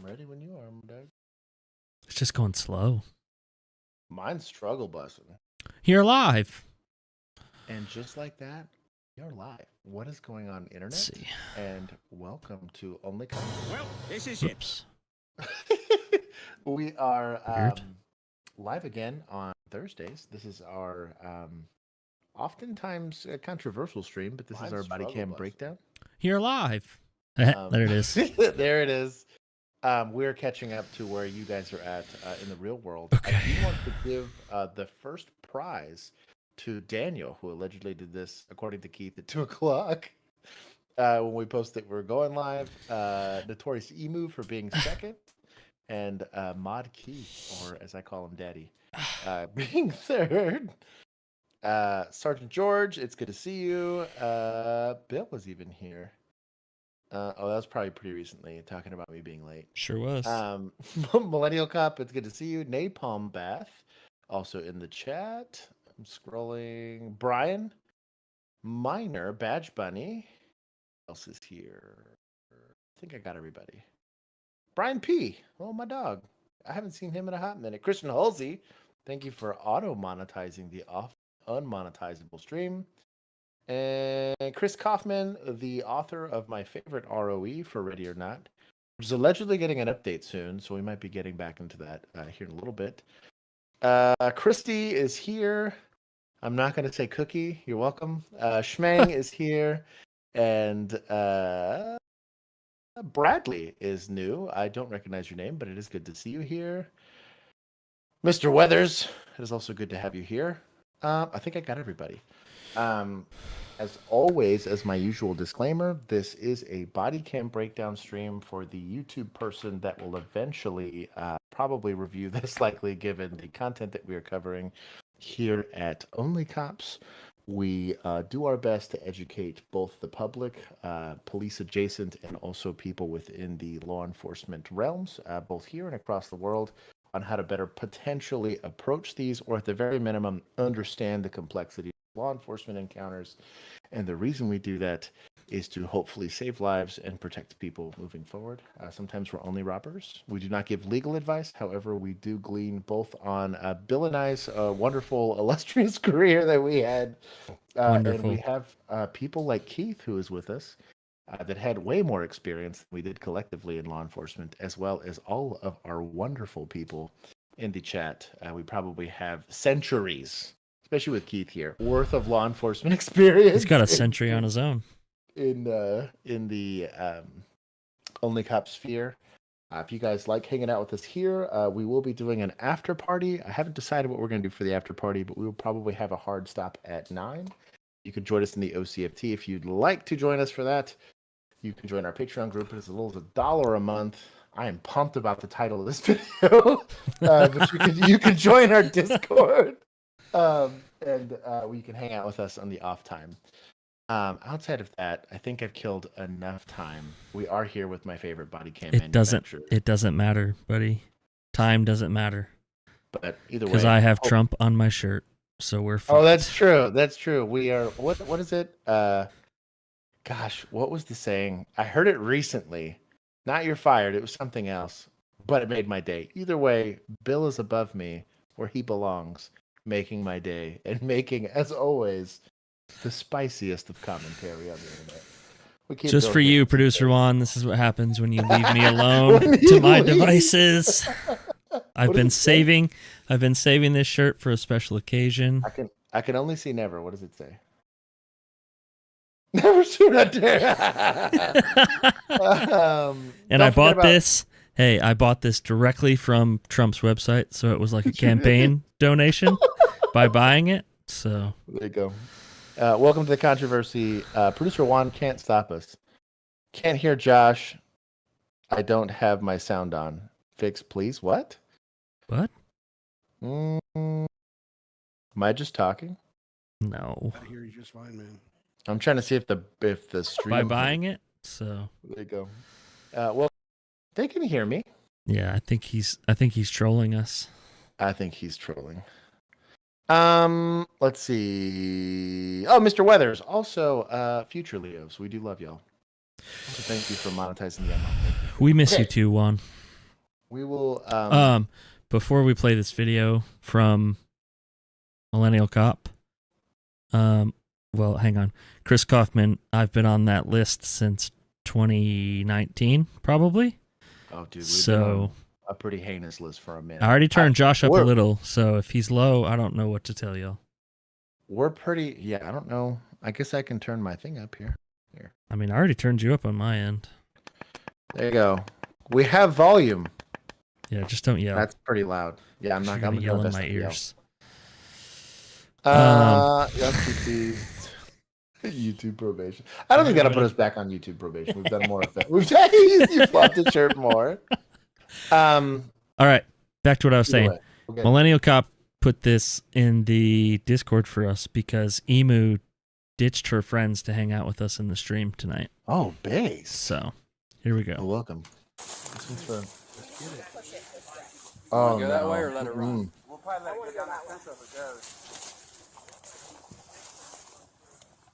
ready when you are, my dog. It's just going slow. Mine's struggle busting. You're live. And just like that, you're live. What is going on, internet? Let's see. And welcome to OnlyCops. Well, this is it. We are Weird. live again on Thursdays. This is our oftentimes controversial stream, but this is our Bodycam breakdown. You're live. There it is. There it is. We're catching up to where you guys are at in the real world. Okay. I do want to give the first prize to Daniel, who allegedly did this, according to Keith, at 2 o'clock. When we posted, we're going live. Notorious Emu for being second, and Mod Keith, or as I call him, Daddy, being third. Sergeant George, it's good to see you. Bill was even here. That was probably pretty recently, talking about me being late. Sure was. Millennial Cop, it's good to see you. Napalm Bath, also in the chat. I'm scrolling. Brian, Minor, Badge Bunny. Who else is here? I think I got everybody. Brian P. Oh, my dog. I haven't seen him in a hot minute. Christian Halsey, thank you for auto-monetizing the unmonetizable stream. And Chris Kaufman, the author of my favorite ROE for Ready or Not, which is allegedly getting an update soon, so we might be getting back into that here in a little bit. Christy is here. I'm not going to say Cookie. You're welcome. Schmang is here. And Bradley is new. I don't recognize your name, but it is good to see you here. Mr. Weathers, it is also good to have you here. I think I got everybody. As always, as my usual disclaimer, this is a body cam breakdown stream for the YouTube person that will eventually probably review this, likely given the content that we are covering here at OnlyCops. We do our best to educate both the public, police adjacent, and also people within the law enforcement realms, both here and across the world, on how to better potentially approach these, or at the very minimum, understand the complexity of law enforcement encounters. And the reason we do that is to hopefully save lives and protect people moving forward. Sometimes we're only robbers. We do not give legal advice. However, we do glean both on Bill and I's wonderful, illustrious career that we had. And we have people like Keith, who is with us, that had way more experience than we did collectively in law enforcement, as well as all of our wonderful people in the chat. We probably have centuries, especially with Keith here, worth of law enforcement experience. He's got a century on his own. In the OnlyCops sphere. If you guys like hanging out with us here, we will be doing an after party. I haven't decided what we're going to do for the after party, but we will probably have a hard stop at 9. You can join us in the OCFT if you'd like to join us for that. You can join our Patreon group. It's as little as $1 a month. I am pumped about the title of this video. But you can join our Discord. And we can hang out with us on the off time. Outside of that, I think I've killed enough time. We are here with my favorite body cam manufacturer. It doesn't matter, buddy. Time doesn't matter. But either way, because I have Trump on my shirt, so we're fucked. Oh, that's true. That's true. We are. What is it? Gosh, what was the saying? I heard it recently. Not you're fired. It was something else, but it made my day. Either way, Bill is above me where he belongs, making my day and making, as always, the spiciest of commentary on the internet. Just for you, Producer Juan, this is what happens when you leave me alone to my devices. I've been saving this shirt for a special occasion. I can only see never. What does it say? Never shoot a dare. And I bought this. Hey, I bought this directly from Trump's website, so it was like a campaign donation by buying it. So there you go. Welcome to the controversy. Producer Juan can't stop us. Can't hear Josh. I don't have my sound on. Fix, please. What? What? Am I just talking? No. I hear you just fine, man. I'm trying to see if the stream by buying it. So there you go. Well, they can hear me. Yeah, I think he's trolling us. I think he's trolling. Let's see. Oh, Mr. Weathers, also future Leos. We do love y'all. So thank you for monetizing the ML. We miss you too, Juan. We will. Before we play this video from Millennial Cop, well, hang on. Chris Kaufman, I've been on that list since 2019, probably. Oh, dude. We've So been on a pretty heinous list for a minute. I already turned Josh up a little, so if he's low, I don't know what to tell you. We're pretty. Yeah, I don't know. I guess I can turn my thing up here. Here. I mean, I already turned you up on my end. There you go. We have volume. Yeah, just don't yell. That's pretty loud. Yeah, I'm not gonna yell in my ears. YouTube probation. I don't think that'll put us back on YouTube probation. We've done more of that. You flopped the shirt more. All right, back to what I was saying. Okay. Millennial Cop put this in the Discord for us because Emu ditched her friends to hang out with us in the stream tonight. Oh, base. So here we go. You're welcome. Oh, go that way or let it run? We'll probably let it go down that fence over there.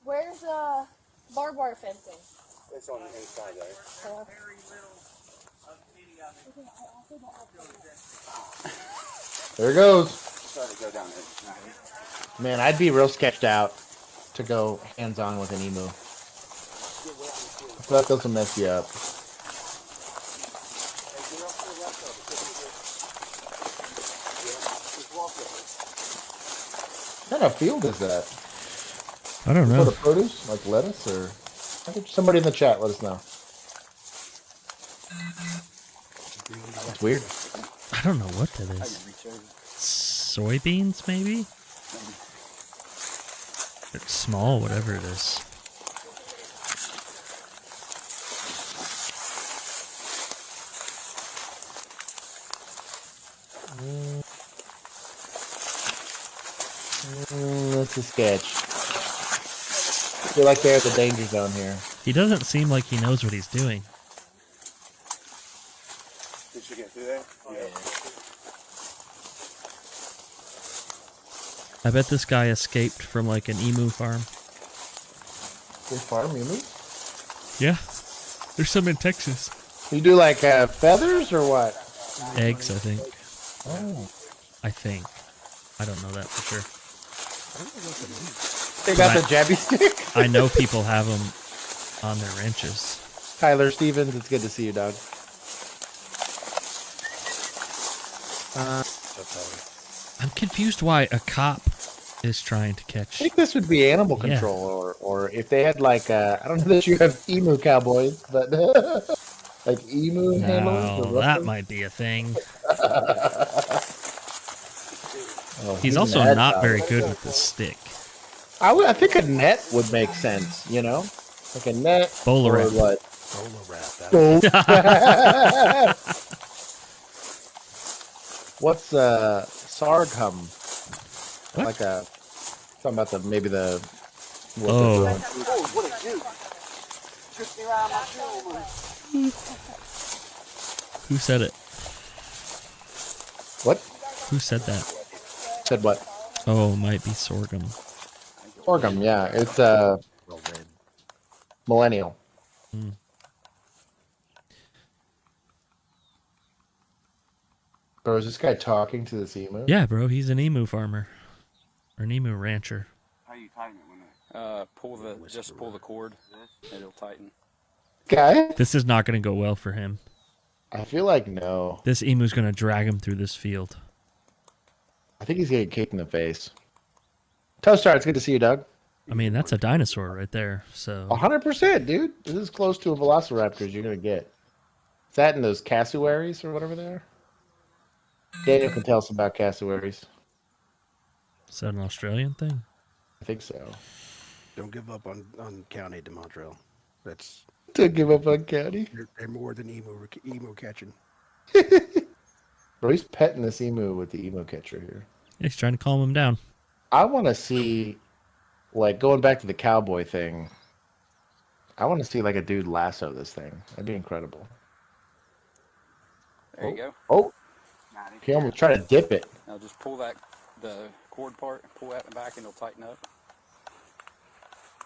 Where's barbed wire fencing? It's on the inside there. There it goes. Try to go down there. Man, I'd be real sketched out to go hands-on with an emu. I feel like those will mess you up. What kind of field is that? I don't know. For the produce, like lettuce, or somebody in the chat let us know. That's weird. I don't know what that is. Soybeans, maybe? It's small, whatever it is. That's a sketch. I feel like they're at the danger zone here. He doesn't seem like he knows what he's doing. Did you get through there? Yeah. I bet this guy escaped from like an emu farm. They farm emus? Yeah. There's some in Texas. You do like feathers or what? Eggs, I think. Oh. I think. I don't know that for sure. They got the jabby stick? I know people have them on their ranches. Tyler Stevens, it's good to see you, dog. I'm confused why a cop is trying to I catch. think this would be animal control, or if they had like, I don't know that you have emu cowboys, but like emu handlers. No, that might be a thing. Oh, He's also an ad not cowboy. very good with the stick. I think a net would make sense, you know? Like a net. Bowler or wrap. what? Bowler wrap. What's sarghum? What? Like a talking about maybe the. What Oh. Oh, what a juke. Tripped me right on my shoulder. Who said it? What? Who said that? Said what? Oh, might be sorghum. Sorghum, yeah. It's millennial. Hmm. Bro, is this guy talking to this emu? Yeah, bro, he's an emu farmer. Or an emu rancher. How you tighten it when it? Just pull the cord. It'll tighten. Guy? This is not going to go well for him. I feel like no. This emu's going to drag him through this field. I think he's getting kicked in the face. Toastar, it's good to see you, Doug. I mean, that's a dinosaur right there. So 100%, dude. This is close to a velociraptor as you're going to get. Is that in those cassowaries or whatever they are? Daniel can tell us about cassowaries. is that an Australian thing? I think so. Don't give up on County de Montreal. That's To give up on County. they're more than emu catching. Bro, he's petting this emu with the emu catcher here. He's trying to calm him down. I want to see, like, going back to the cowboy thing, I want to see, like, a dude lasso this thing. That'd be incredible. There you go. Oh, he almost tried to dip it. Now just pull the cord part, pull that back, and it'll tighten up.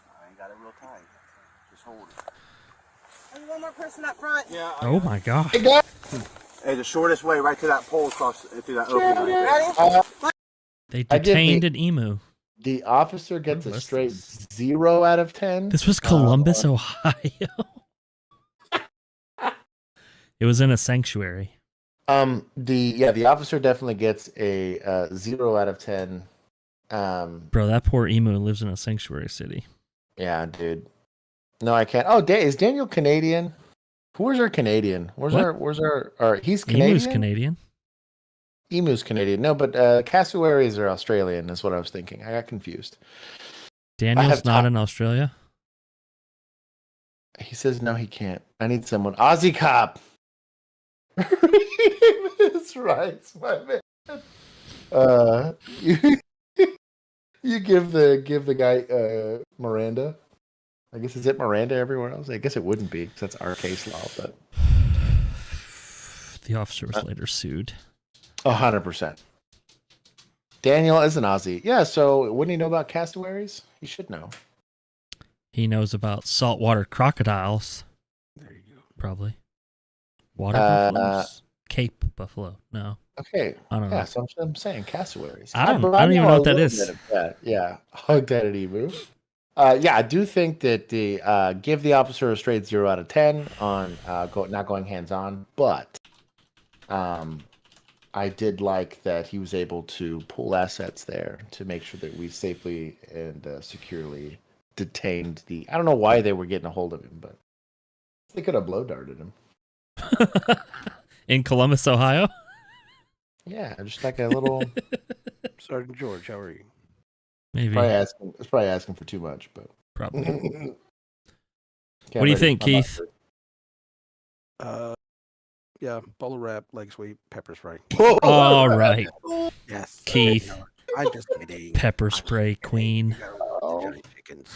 I ain't got it real tight. Just hold it. There's one more person up front. Yeah. Oh my god. Hey, guy. Hey, the shortest way right to that pole across through that opening. Right there. They detained an emu. The officer gets What a was straight this? 0 out of 10. This was Columbus, Ohio. It was in a sanctuary. The officer definitely gets a 0 out of 10. Bro, that poor emu lives in a sanctuary city. Yeah, dude. No, I can't. Oh, is Daniel Canadian? Where's our Canadian? Where's our he's Canadian? Emu's Canadian. Emu's Canadian. No, but cassowaries are Australian is what I was thinking. I got confused. Daniel's not in Australia? He says no, he can't. I need someone. Aussie cop. That's right, my man. You give the guy Miranda. I guess, is it Miranda everywhere else? I guess it wouldn't be, because that's our case law, but The officer was later sued. 100%. Daniel is an Aussie. Yeah, so wouldn't he know about cassowaries? He should know. He knows about saltwater crocodiles. There you go. Probably. Water buffaloes? Cape buffalo. No. Okay. I don't know. Yeah, so I'm saying cassowaries. I don't even know what that is. Yeah. Hugged at an emu. I do think that the give the officer a straight 0 out of 10 on not going hands-on, but I did like that he was able to pull assets there to make sure that we safely and securely detained I don't know why they were getting a hold of him, but they could have blow darted him. In Columbus, Ohio? Yeah, just like a little. Sergeant George, how are you? Maybe. It's probably asking for too much, but Probably. What do you think, Keith? Yeah, bowler wrap, leg sweep, pepper spray. All right. Yes. Keith. I'm just kidding. Pepper spray queen. Johnny chickens.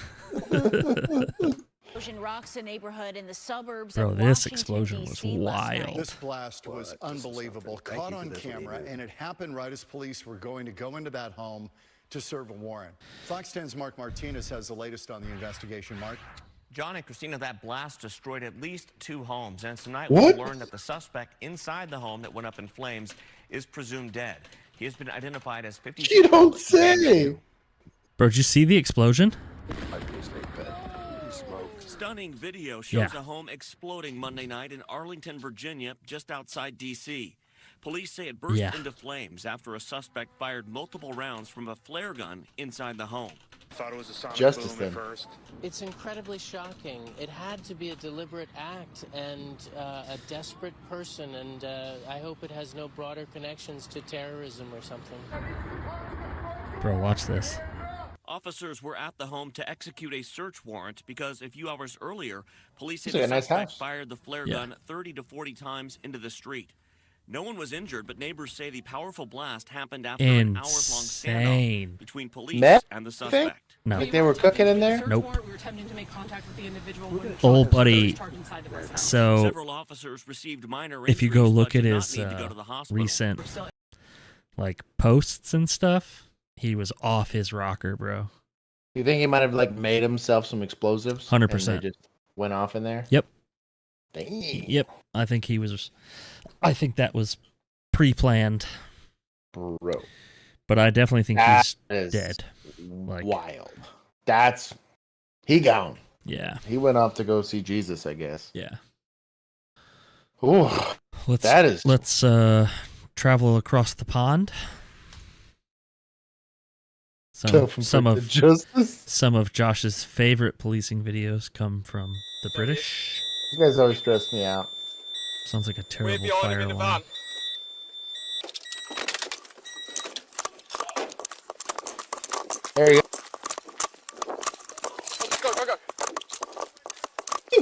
Explosion rocks a neighborhood in the suburbs Bro, of this Washington, explosion was D.C. last wild. night. This blast was unbelievable, Thank caught you for on this, camera, Emu. and it happened right as police were going to go into that home to serve a warrant. Fox 10's Mark Martinez has the latest on the investigation. Mark? John and Christina, that blast destroyed at least 2 homes, and tonight What? we learned that the suspect inside the home that went up in flames is presumed dead. He has been identified as 50. You don't say. Bro, did you see the explosion? Stunning video shows a home exploding Monday night in Arlington, Virginia, just outside D.C. Police say it burst into flames after a suspect fired multiple rounds from a flare gun inside the home. Thought it was a sonic Justice boom at then. first. It's incredibly shocking. It had to be a deliberate act and a desperate person, and I hope it has no broader connections to terrorism or something. Bro, watch this. Officers were at the home to execute a search warrant because a few hours earlier, police say Looks like the a nice suspect house. fired the flare gun 30 to 40 times into the street. No one was injured, but neighbors say the powerful blast happened after an hours-long standoff between police and the suspect. No. Like they were cooking in there? Nope. We were attempting to make contact with the individual. Old buddy. So, Several officers received minor if you go injuries, look but at did not his need to go to the hospital. recent posts and stuff, he was off his rocker, bro. You think he might have made himself some explosives? 100%. And they just went off in there? Yep. Dang. Yep. I think that was pre-planned. Bro. But I definitely think That he's is dead. wild. He gone. Yeah. He went off to go see Jesus, I guess. Yeah. Ooh. Let's travel across the pond. Some of Josh's favorite policing videos come from the British. You guys always stress me out. Sounds like a terrible fire alarm. There you Go. go.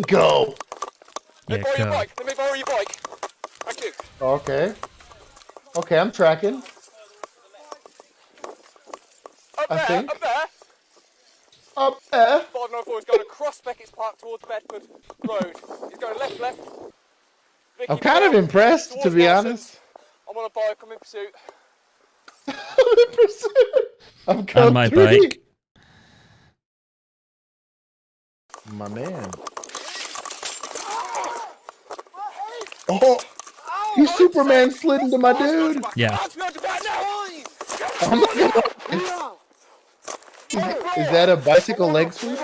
Go. Yeah, go. Let me borrow your bike. Thank you. Okay. Okay, I'm tracking. Up there. Up there. 594 is going across Beckett's Park towards Bedford Road. He's going left. Vicky, I'm kind of impressed, to towards be Marston. honest. I'm on a bike. I'm in pursuit. I'm On my bike. My man. Oh, He Superman slid into my dude. Yeah. Oh my God. Is that a bicycle leg sweep?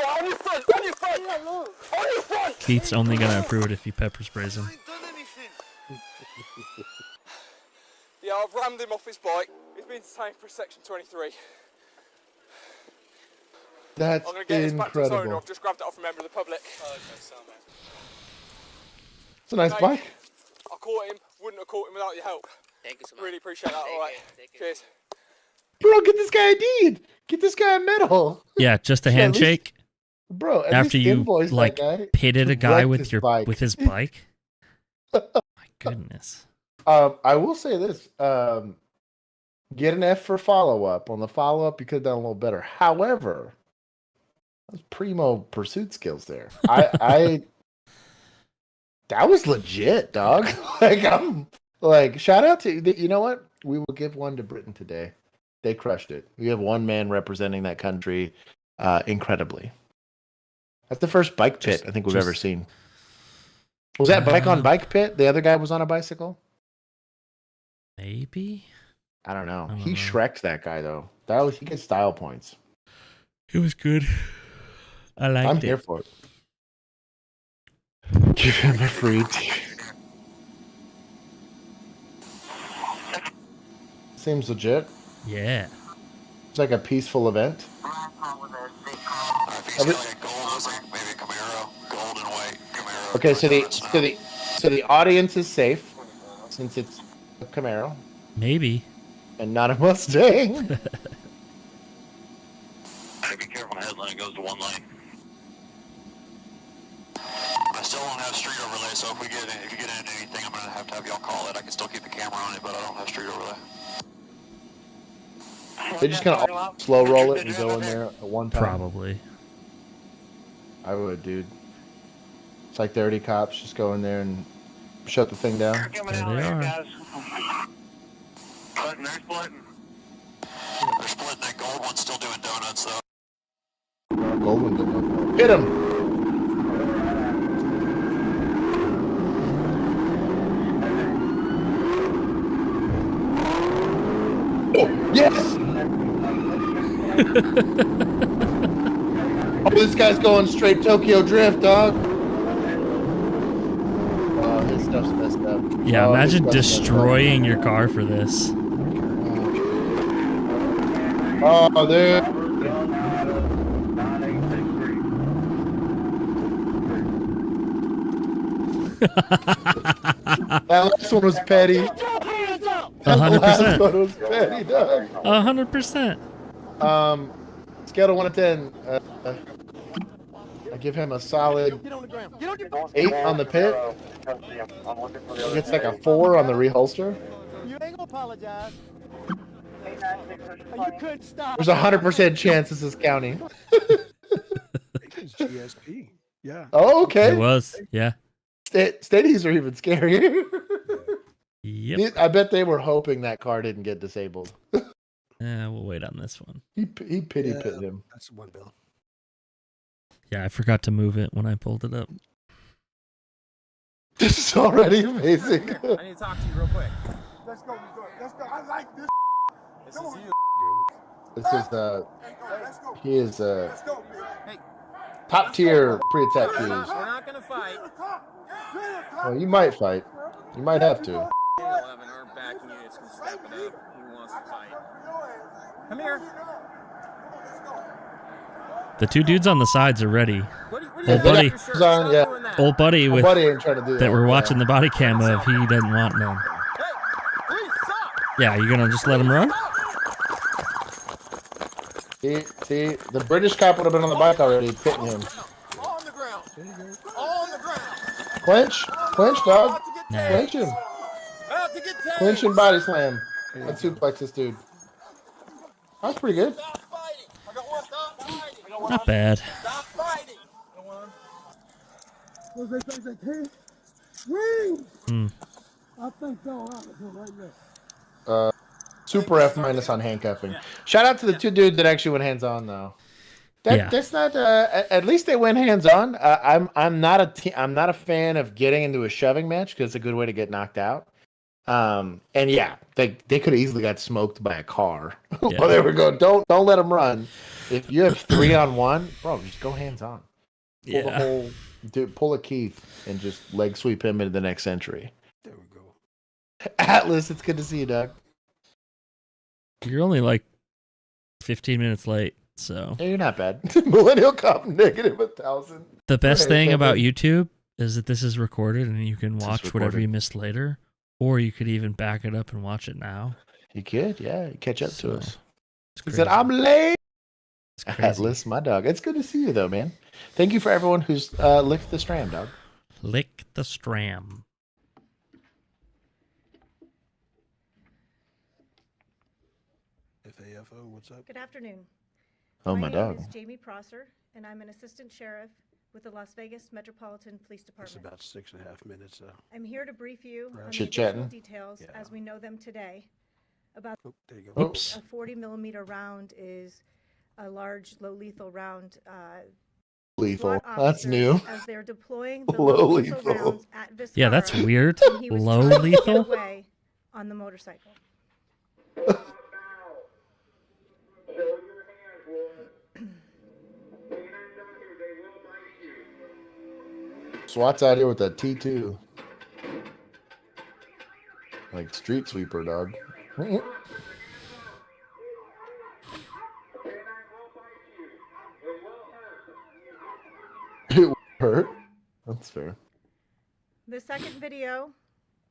Keith's only gonna approve it if he pepper sprays him. Yeah, I've rammed him off his bike. He's been detained for section 23. That's I'm going to get this back to his owner. incredible. I've just grabbed it off a member of the public. It's a nice bike. I caught him. Wouldn't have caught him without your help. Thank you so much. Really appreciate that. All right. Cheers. Bro, get this guy a deed. Get this guy a medal. Yeah, just a Yeah, at least- handshake Bro, at after least you invoice that like guy pitted a to guy wreck with his your bike. with his bike. My goodness. I will say this. Get an F for follow-up. On the follow-up, you could have done a little better. However, that was primo pursuit skills there. I that was legit, dog. I'm like, shout out to you know what? We will give one to Britain today. They crushed it. We have one man representing that country incredibly. That's the first bike pit I think we've ever seen. Was that bike on bike pit? The other guy was on a bicycle? Maybe. I don't know. I don't He know. Shrek'd that guy though. He gets style points. It was good. I liked I'm it. here for it. Give him a free Seems legit. Yeah. It's like a peaceful event. Okay, so the audience is safe since it's a Camaro Maybe. and not a Mustang. Hey, be careful, headline goes to one lane. I still don't have street overlay, so if you get into anything, I'm gonna have y'all call it. I can still keep the camera on it, but I don't have street overlay. They just kind of slow roll it and go in there at one time. Probably. I would, dude. It's like 30 cops. Just go in there and shut the thing down. There they are. They're splitting. They're splitting. That gold one's still doing donuts, though. Golden didn't. Hit him! Oh, yes! Oh, this guy's going straight Tokyo Drift, dog. Oh, his stuff's messed up. Yeah, Oh, his imagine stuff's messed up. destroying your car for this. Oh, dude. That last one was petty. 100%. Last one was petty, dog. 100%. Scale of 1 to 10. I give him a solid 8 on the pit. He gets like a 4 on the reholster. You ain't gonna apologize. You couldn't stop. There's a 100% chance this is county. It's GSP. Yeah. Oh, okay. It was. Yeah. Steadies are even scarier. Yep. I bet they were hoping that car didn't get disabled. We'll wait on this one. He pity pitted him. That's one bill. Yeah, I forgot to move it when I pulled it up. This is already amazing. I need to talk to you real quick. Let's go. Let's go. I like this. This is you. This is he is Hey, top tier pre-attack we're keys. not gonna fight. Well, you might fight. You might have to. We'll have an arm backing you. It's gonna step it up. Who wants to fight? Come here. The two dudes on the sides are ready. What do you Old buddy, Yeah. old buddy with Buddy ain't trying to do that. that we're watching the body cam of. He doesn't want none. Yeah, you gonna just let him run? See, the British cop would have been on the bike already, pitting him. On the ground. On the ground. Clinch, dog. Nah. Clinch him. About to get tagged. Clinch and body slam. Let's suplex this dude. That's pretty good. Stop fighting. I got one. Stop fighting. Not bad. Stop fighting. Hmm. I think so. Right there. Super F- on handcuffing. Shout out to the two dudes that actually went hands on though. That's not. At least they went hands on. I'm not a fan of getting into a shoving match because it's a good way to get knocked out. And yeah, they could have easily got smoked by a car. Yeah. But they were going, don't let them run. If you have 3-on-1, bro, just go hands on. Pull the whole, pull a Keith and just leg sweep him into the next century. There we go. Atlas, it's good to see you, Doug. You're only like 15 minutes late, so. Yeah, you're not bad. Millennial Cop negative 1,000. The best thing about YouTube is that this is recorded and you can watch whatever you missed later, or you could even back it up and watch it now. You could, yeah. Catch up to us. He crazy. said, I'm late. It's crazy. Atlas, my dog. It's good to see you, though, man. Thank you for everyone who's licked the stram, dog. Lick the stram. FAFO, what's up? Good afternoon. Oh, my dog. My name is Jamie Prosser, and I'm an assistant sheriff with the Las Vegas Metropolitan Police It's Department. about 6.5 minutes. I'm here to brief you on the Chit-chatting. additional details as we know them today about there you go. Oops. a 40-millimeter round is a large, low-lethal round. Lethal. SWAT That's new. officers, as they're deploying the Low low-lethal lethal. rounds at Viscara, Yeah, that's weird. and he was Low trying to get lethal? away on the motorcycle. SWAT's out here with a T2. Like street sweeper, dog. It hurt. That's fair. The second video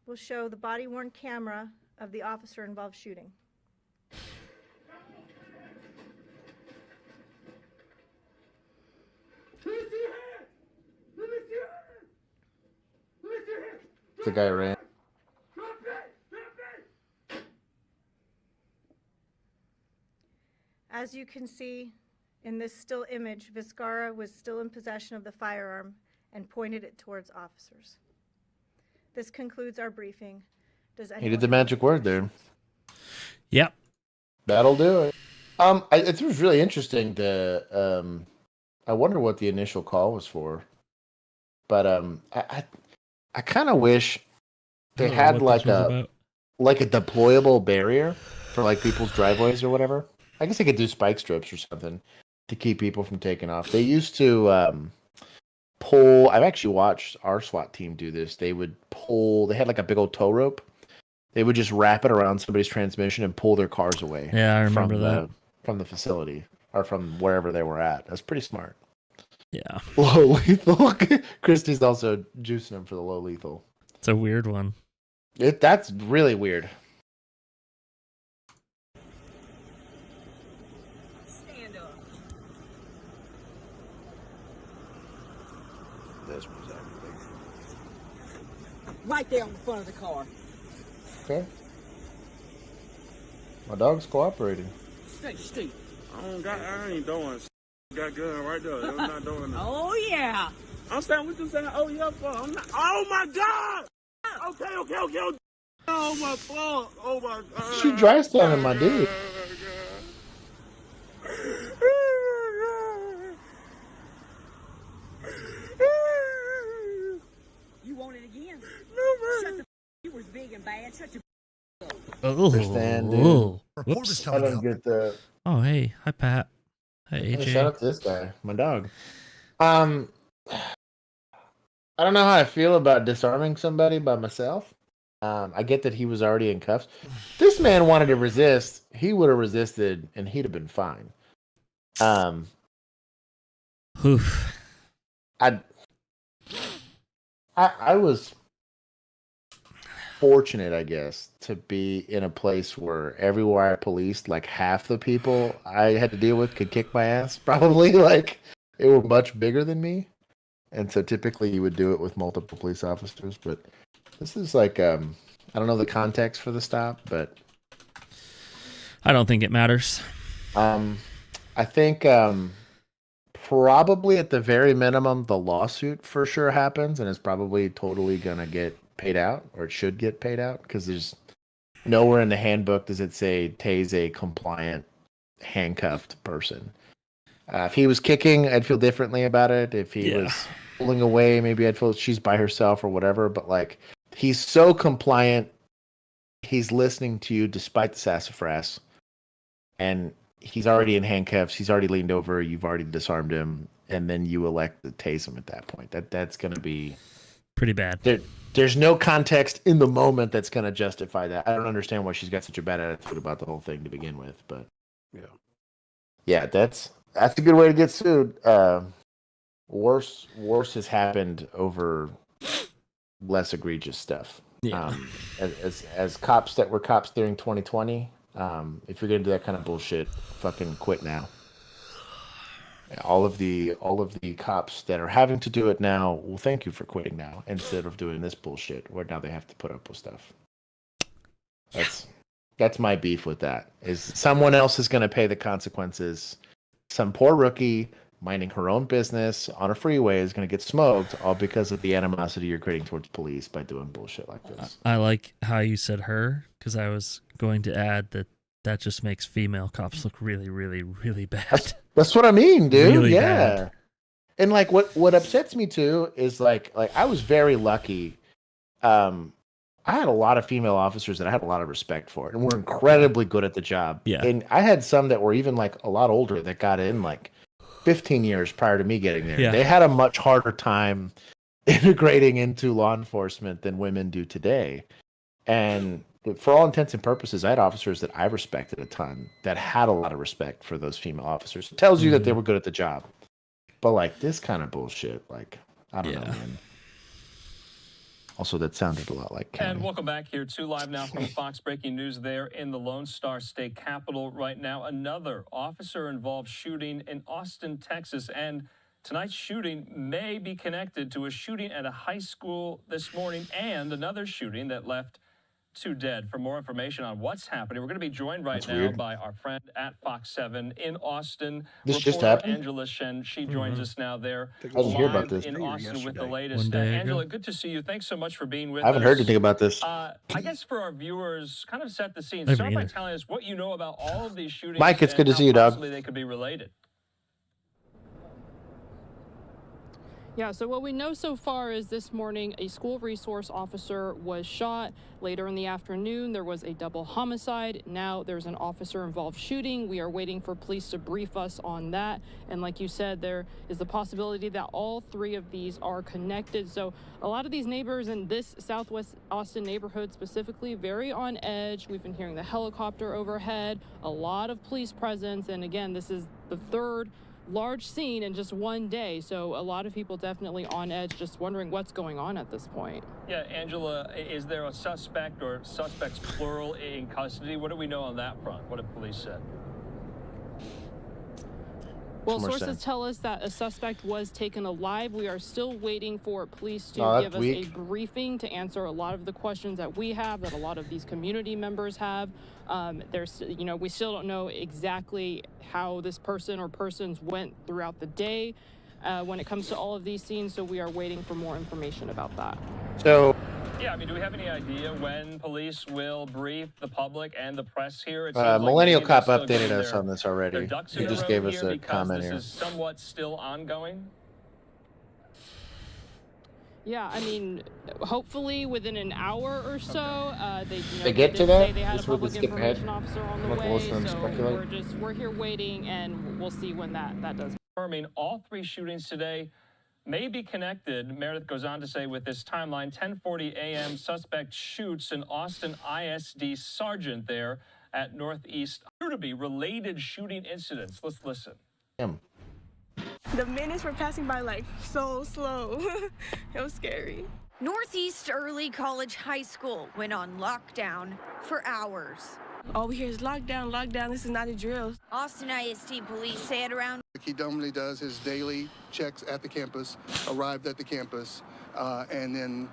will show the body-worn camera of the officer involved shooting. The guy ran. As you can see in this still image, Viscara was still in possession of the firearm and pointed it towards officers. This concludes our briefing. Does He anyone did the have magic word there. Yep. That'll do it. It was really interesting to. I wonder what the initial call was for, but I kind of wish they had like a deployable barrier for like people's driveways or whatever. I guess they could do spike strips or something to keep people from taking off. They used to pull. I've actually watched our SWAT team do this. They would pull. They had like a big old tow rope. They would just wrap it around somebody's transmission and pull their cars away. Yeah, I remember that. From the facility or from wherever they were at. That's pretty smart. Yeah. Low lethal. Christy's also juicing him for the low lethal. It's a weird one. That's really weird. Stand up. This was activated. Right there on the front of the car. Okay. My dog's cooperating. Straight. I ain't doing shit. Got gun right there. I'm not doing that. Oh, yeah. I'm saying what you saying. Oh, yeah, fuck. I'm not. Oh, my God. Okay. Oh, my fuck. Oh, my God. She dry slamming my dude. You want it again? No, Shut the You was big and bad. Shut your Oh, Understand, dude. Whoops. I don't get the. Oh, hey. Hi, Pat. Hi, Hey, AJ. shout out to this guy, my dog. I don't know how I feel about disarming somebody by myself. I get that he was already in cuffs. This man wanted to resist. He would have resisted, and he'd have been fine. Oof. I was fortunate, I guess, to be in a place where everywhere I policed, like half the people I had to deal with could kick my ass. Probably, like they were much bigger than me, and so typically you would do it with multiple police officers. But this is like, I don't know the context for the stop, but I don't think it matters. I think probably at the very minimum, the lawsuit for sure happens, and it's probably totally gonna get paid out, or it should get paid out, because there's nowhere in the handbook does it say tase a compliant handcuffed person. If he was kicking, I'd feel differently about it. If he was pulling away, maybe I'd feel she's by herself or whatever. But like, he's so compliant he's listening to you despite the sassafras, and he's already in handcuffs. He's already leaned over. You've already disarmed him, and then you elect to tase him at that point. That's going to be pretty bad. There's no context in the moment that's going to justify that. I don't understand why she's got such a bad attitude about the whole thing to begin with, but yeah, that's a good way to get sued. Worse has happened over less egregious stuff. Yeah. As cops that were cops during 2020, if you're gonna do that kind of bullshit, fucking quit now. All of the cops that are having to do it now, well, thank you for quitting now instead of doing this bullshit where now they have to put up with stuff. That's my beef with that. Is someone else is gonna pay the consequences. Some poor rookie minding her own business on a freeway is going to get smoked, all because of the animosity you're creating towards police by doing bullshit like this. I like how you said her, because I was going to add that just makes female cops look really, really, really bad. That's what I mean, dude. Really yeah. bad. And like what upsets me too is like I was very lucky. I had a lot of female officers that I had a lot of respect for and were incredibly good at the job. Yeah. And I had some that were even like a lot older that got in like 15 years prior to me getting there. Yeah. They had a much harder time integrating into law enforcement than women do today. And for all intents and purposes, I had officers that I respected a ton that had a lot of respect for those female officers. It tells you that they were good at the job. But like this kind of bullshit, like, I don't know, man. Also, that sounded a lot like County. And welcome back here to Live Now from Fox. Breaking news there in the Lone Star State Capitol right now. Another officer-involved shooting in Austin, Texas. And tonight's shooting may be connected to a shooting at a high school this morning and another shooting that left 2 dead. For more information on what's happening, we're going to be joined right now by our friend at Fox 7 in Austin. This just happened? Angela Shen. She joins us now there. I didn't hear about this. In Austin with the latest. One day Angela, ago. good to see you. Thanks so much for being with us. I haven't heard anything about this. I guess for our viewers, kind of set the scene. I Start by haven't either. telling us what you know about all of these shootings. Mike, it's and good to how see you, dog. possibly they could be related. Yeah, so what we know so far is this morning a school resource officer was shot. Later in the afternoon, there was a double homicide. Now there's an officer-involved shooting. We are waiting for police to brief us on that. And like you said, there is the possibility that all 3 of these are connected. So a lot of these neighbors in this Southwest Austin neighborhood specifically, very on edge. We've been hearing the helicopter overhead, a lot of police presence. And again, this is the 3rd large scene in just one day, so a lot of people definitely on edge, just wondering what's going on at this point. Yeah, Angela, is there a suspect or suspects plural in custody? What do we know on that front? What have police said? Well, sources tell us that a suspect was taken alive. We are still waiting for police to give us a briefing to answer a lot of the questions that we have, that a lot of these community members have. We still don't know exactly how this person or persons went throughout the day when it comes to all of these scenes, so we are waiting for more information about that. So, yeah, I mean, do we have any idea when police will brief the public and the press here? It seems Millennial like Cop maybe they're still updated getting us on this already. their ducks in He a just row gave us a because comment this here. is somewhat still ongoing. Yeah, I mean, hopefully within an hour or so, They get did to that? say they had a This would public skip ahead? information officer on the I'm not gonna way, listen and so speculate. we're here waiting, and we'll see when that does. Confirming all 3 shootings today may be connected. Meredith goes on to say with this timeline, 10:40 a.m., suspect shoots an Austin ISD sergeant there at Northeast. Appear to be related shooting incidents. Let's listen. The minutes were passing by like so slow. It was scary. Northeast Early College High School went on lockdown for hours. All we hear is lockdown, lockdown. This is not a drill. Austin ISD police say at around He normally does his daily checks at the campus, arrived at the campus, and then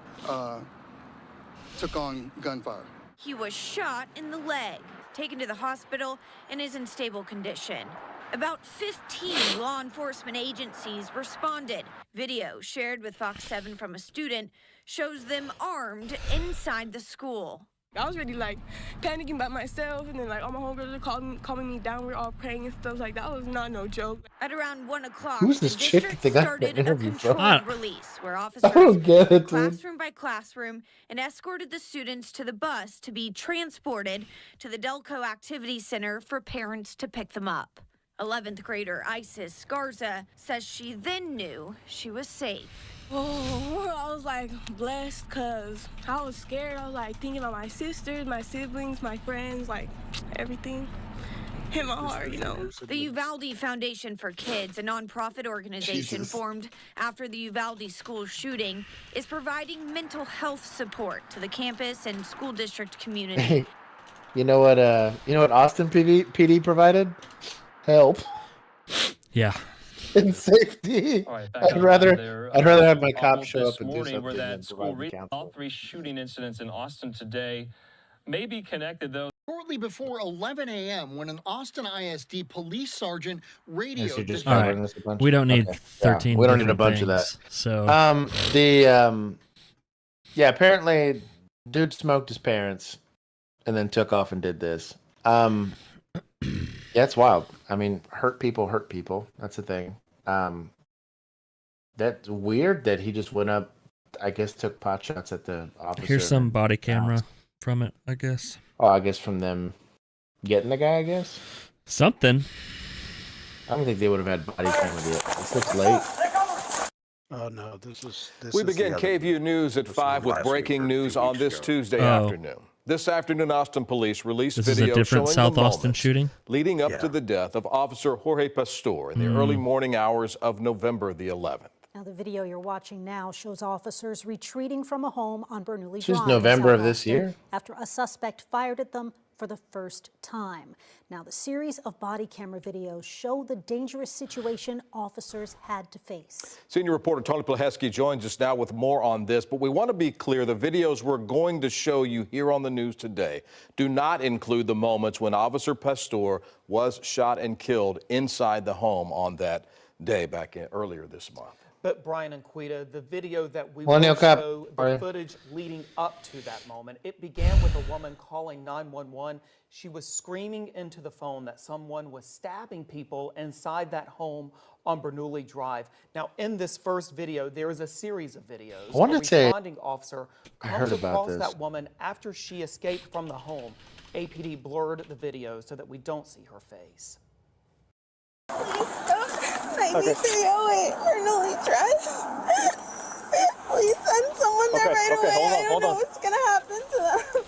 took on gunfire. he was shot in the leg, taken to the hospital, and is in stable condition. About 15 law enforcement agencies responded. Video shared with Fox 7 from a student shows them armed inside the school. I was really like panicking by myself, and then like all my homegirls were calming me down. We were all praying and stuff. Like that was not no joke. At around 1 o'clock, Who's the this chick that district they got started the a interview from? controlled release where I officers don't get went it, dude. classroom by classroom and escorted the students to the bus to be transported to the Delco Activity Center for parents to pick them up. 11th grader Isis Garza says she then knew she was safe. Oh, I was like blessed because I was scared. I was like thinking about my sisters, my siblings, my friends, like everything hit my heart, you know. The Uvalde Foundation for Kids, a nonprofit organization formed after the Uvalde school shooting, is providing mental health support to the campus and school district community. You know what Austin PD provided? Help. Yeah. And safety. All right, I'd rather have my cop show up and do morning something where than that school provide counsel. all 3 shooting incidents in Austin today may be connected, though. Shortly before 11 a.m., when an Austin ISD police sergent radioed just All covering right. this a bunch? We don't need Okay. 13 we don't need a different bunch of things, that. So Apparently dude smoked his parents and then took off and did this. Yeah, it's wild. I mean, hurt people. That's the thing. That's weird that he just went up, I guess, took pot shots at the officer. here's some body camera from it, I guess. Oh, I guess from them getting the guy, I guess. Something. I don't think they would have had body camera yet. This looks late. Oh no, this is. We begin KVU News at 5 with breaking news on this Tuesday afternoon. This afternoon, Austin police released This is a video different showing South the Austin moments shooting? leading up to the death of Officer Jorge Pastor in the early morning hours of November the 11th. Now, the video you're watching now shows officers retreating from a home on Bernoulli This is Drive. November in of this South year? Austin after a suspect fired at them for the first time. Now, the series of body camera videos show the dangerous situation officers had to face. Senior reporter Tony Plaheski joins us now with more on this, but we want to be clear, the videos we're going to show you here on the news today do not include the moments when Officer Pastor was shot and killed inside the home on that day earlier this month. But Brian and Quita, the video that we Millennial will Cup. show, the footage leading up to that moment, it began with a woman calling 911. She was screaming into the phone that someone was stabbing people inside that home on Bernoulli Drive. Now, in this first video, there is a series of videos. I wanted to say- A responding officer I comes heard about across this. that woman after she escaped from the home. APD blurred the video so that we don't see her face. Make me throw it. Bernoulli Drive. Please send someone there right away. I don't know what's gonna happen to them.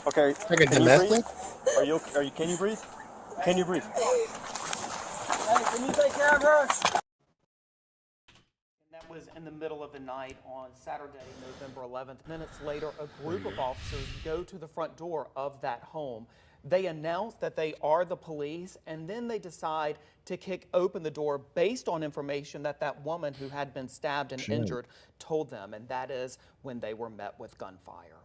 Okay. Like a domestic? Can you breathe? Can you breathe? Hey, can you take care of her? And that was in the middle of the night on Saturday, November 11th. Minutes later, a group of officers go to the front door of that home. They announce that they are the police, and then they decide to kick open the door based on information that that woman who had been stabbed and injured told them, and that is when they were met with gunfire.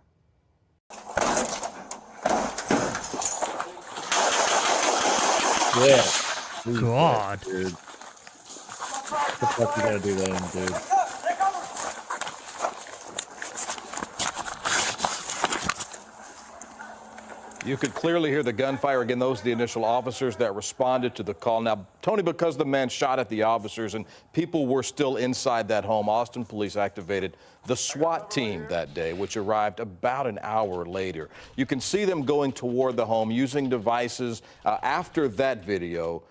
Yeah. God. Dude. What the fuck you gotta do that, dude? You could clearly hear the gunfire. Again, those are the initial officers that responded to the call. Now, Tony, because the man shot at the officers and people were still inside that home, Austin police activated the SWAT team that day, which arrived about an hour later. You can see them going toward the home using devices after that video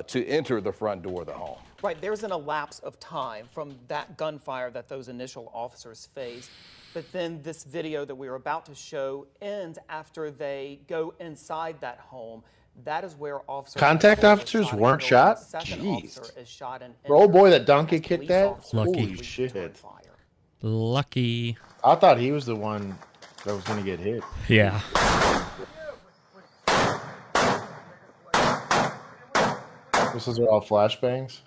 to enter the front door of the home. Right, there's an elapse of time from that gunfire that those initial officers faced. But then this video that we are about to show ends after they go inside that home. That is where officers... Contact officers weren't shot? Jeez. Oh boy, that donkey kicked that? Lucky. Holy shit. Lucky. I thought he was the one that was going to get hit. Yeah. This is all flashbangs?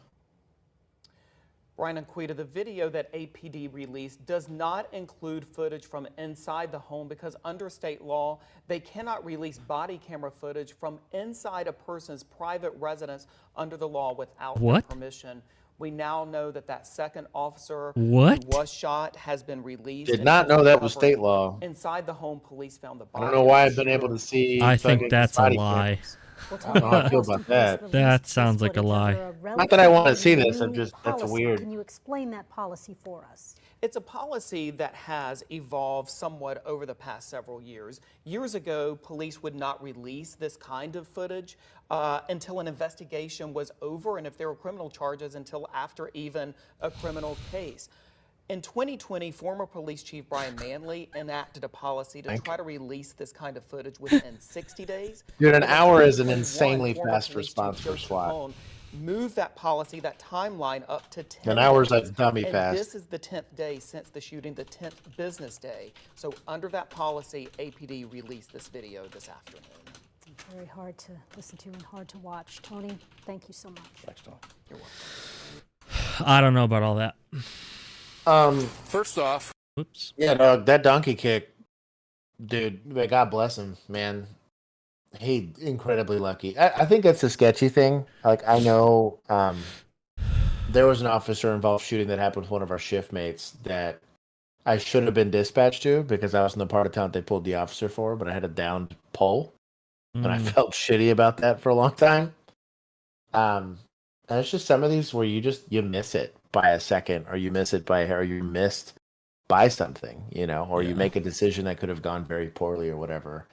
Brian and Quita, the video that APD released does not include footage from inside the home because under state law, they cannot release body camera footage from inside a person's private residence under the law without their permission. We now know that that second officer What? who was shot has been released. Did and not is know that was recovering. state law. Inside the home, police found the I body. don't know of why the I've been able shooter. to see. I think fucking that's a body lie. cams. I don't know how I feel about that. That sounds like a lie. Not that I want to see this. I'm just that's Policy. weird. Can you explain that policy for us? It's a policy that has evolved somewhat over the past several years. Years ago, police would not release this kind of footage until an investigation was over, and if there were criminal charges, until after even a criminal case. In 2020, former police chief Brian Manley enacted a policy to try to release this kind of footage within 60 days. Dude, an In hour is an 2021, insanely former fast police response chief for Joe SWAT. Chacon moved that policy, that timeline, up to 10 An hour's days. like dummy and fast. This is the 10th day since the shooting, the 10th business day. So under that policy, APD released this video this afternoon. Very hard to listen to and hard to watch. Tony, thank you so much. Thanks, Tom. You're welcome. I don't know about all that. First off, whoops. Yeah, dog, that donkey kick, dude. God bless him, man. He incredibly lucky. I think that's a sketchy thing. Like I know, there was an officer involved shooting that happened with one of our shift mates that I should have been dispatched to because I was in the part of town they pulled the officer for, but I had a downed pole, and I felt shitty about that for a long time. And it's just some of these where you miss it by a second, or you miss it by, or you missed by something, you know, or you make a decision that could have gone very poorly or whatever.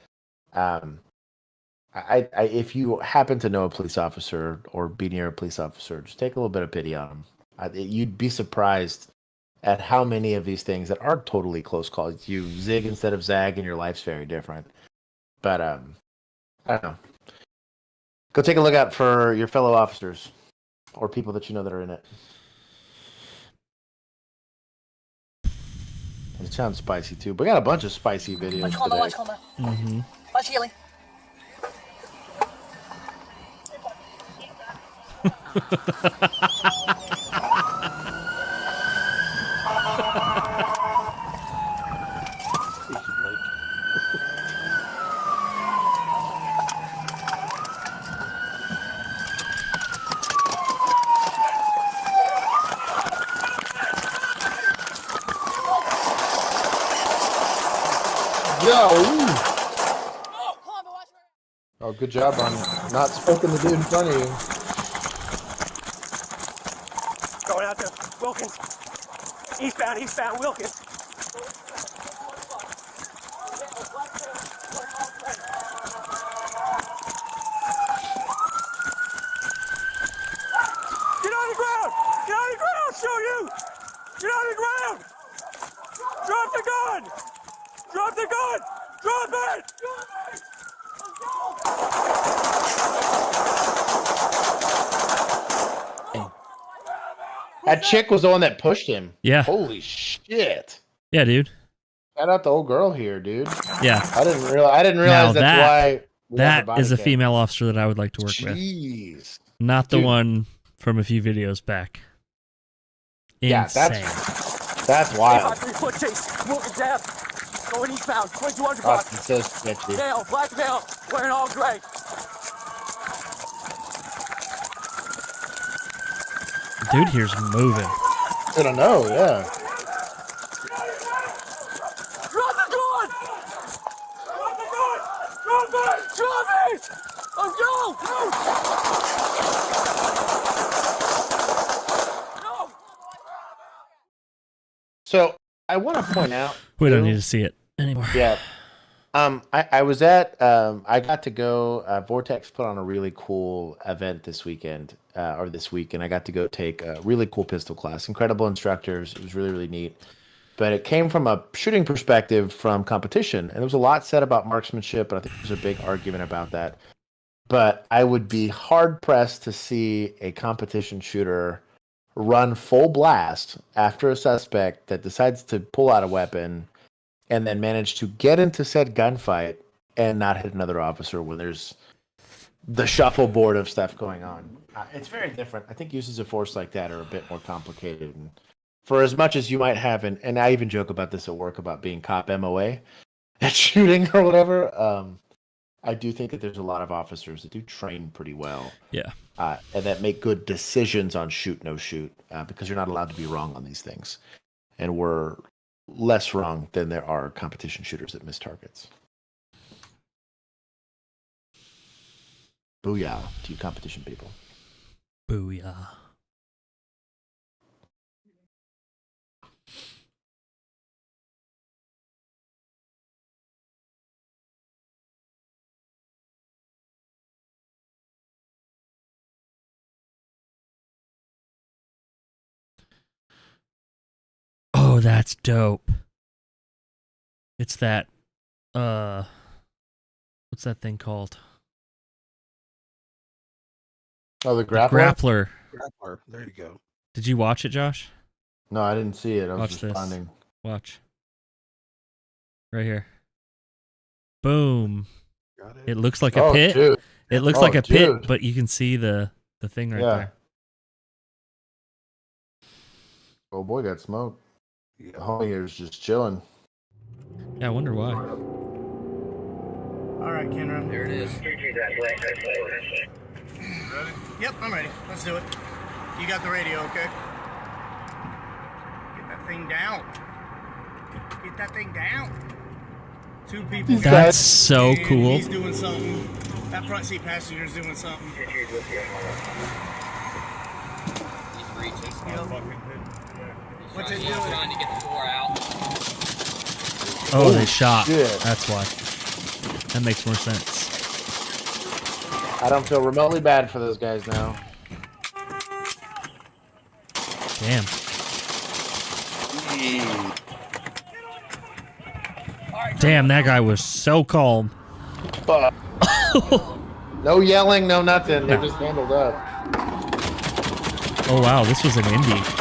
If you happen to know a police officer or be near a police officer, just take a little bit of pity on them. You'd be surprised at how many of these things that are totally close calls. You zig instead of zag, and your life's very different. But I don't know. Go take a look out for your fellow officers or people that you know that are in it. It sounds spicy too. We got a bunch of spicy videos today. Mm-hmm. Watch Healy. Oh, good job on not smoking the dude in front of you. Going out there. Wilkins. Eastbound, Wilkins. Get on the ground! Get on the ground, show you! Get on the ground! Drop the gun! Drop the gun! Drop it! That chick was the one that pushed him. Yeah. Holy shit. Yeah, dude. Shout out the old girl here, dude. Yeah. I didn't realize that's why. That is a female officer that I would like to work Jeez. with. Not the Dude. one from a few videos back. Yeah, Insane. that's wild. 853 foot chase. Wilkins Ave. Going eastbound. 2200 block. Austin says sketchy. Male, black male, wearing all gray. Dude here's moving. I don't know, yeah. Drop the gun! Drop the gun! Drop it! Drop it! Oh, no! So I want to point out. We don't need to see it anymore. Yeah. I was at I got to go Vortex put on a really cool event this weekend or this week, and I got to go take a really cool pistol class. Incredible instructors. It was really, really neat. But it came from a shooting perspective from competition, and there was a lot said about marksmanship, and I think there's a big argument about that. But I would be hard pressed to see a competition shooter run full blast after a suspect that decides to pull out a weapon and then manage to get into said gunfight and not hit another officer when there's the shuffleboard of stuff going on. It's very different. I think uses of force like that are a bit more complicated. And for as much as you might have, and I even joke about this at work about being cop MOA at shooting or whatever, I do think that there's a lot of officers that do train pretty well. Yeah. And that make good decisions on shoot, no shoot, because you're not allowed to be wrong on these things. And we're less wrong than there are competition shooters that miss targets. Booyah to you competition people. Booyah. Oh, that's dope. It's that, what's that thing called? Oh, the The grappler? grappler. Grappler. There you go. Did you watch it, Josh? No, I didn't see it. I was Watch responding. this. Watch. Right here. Boom. It looks like a Oh, pit. dude. It looks Oh, like a pit, dude. but you can see the thing right Yeah. there. Oh boy, got smoked. The homie here is just chilling. Yeah, I wonder why. All right, Kendra. There it is. Ready? Yep, I'm ready. Let's do it. You got the radio, okay? Get that thing down. Get that thing down. Two people. That's so And cool. He's doing something. That front seat passenger's doing something. He's reaching. What's it doing? Trying to get the door out. Oh, they shot. shit. That's why. That makes more sense. I don't feel remotely bad for those guys now. Damn. Damn, that guy was so calm. No yelling, no nothing. They No. just handled up. Oh wow, this was an indie.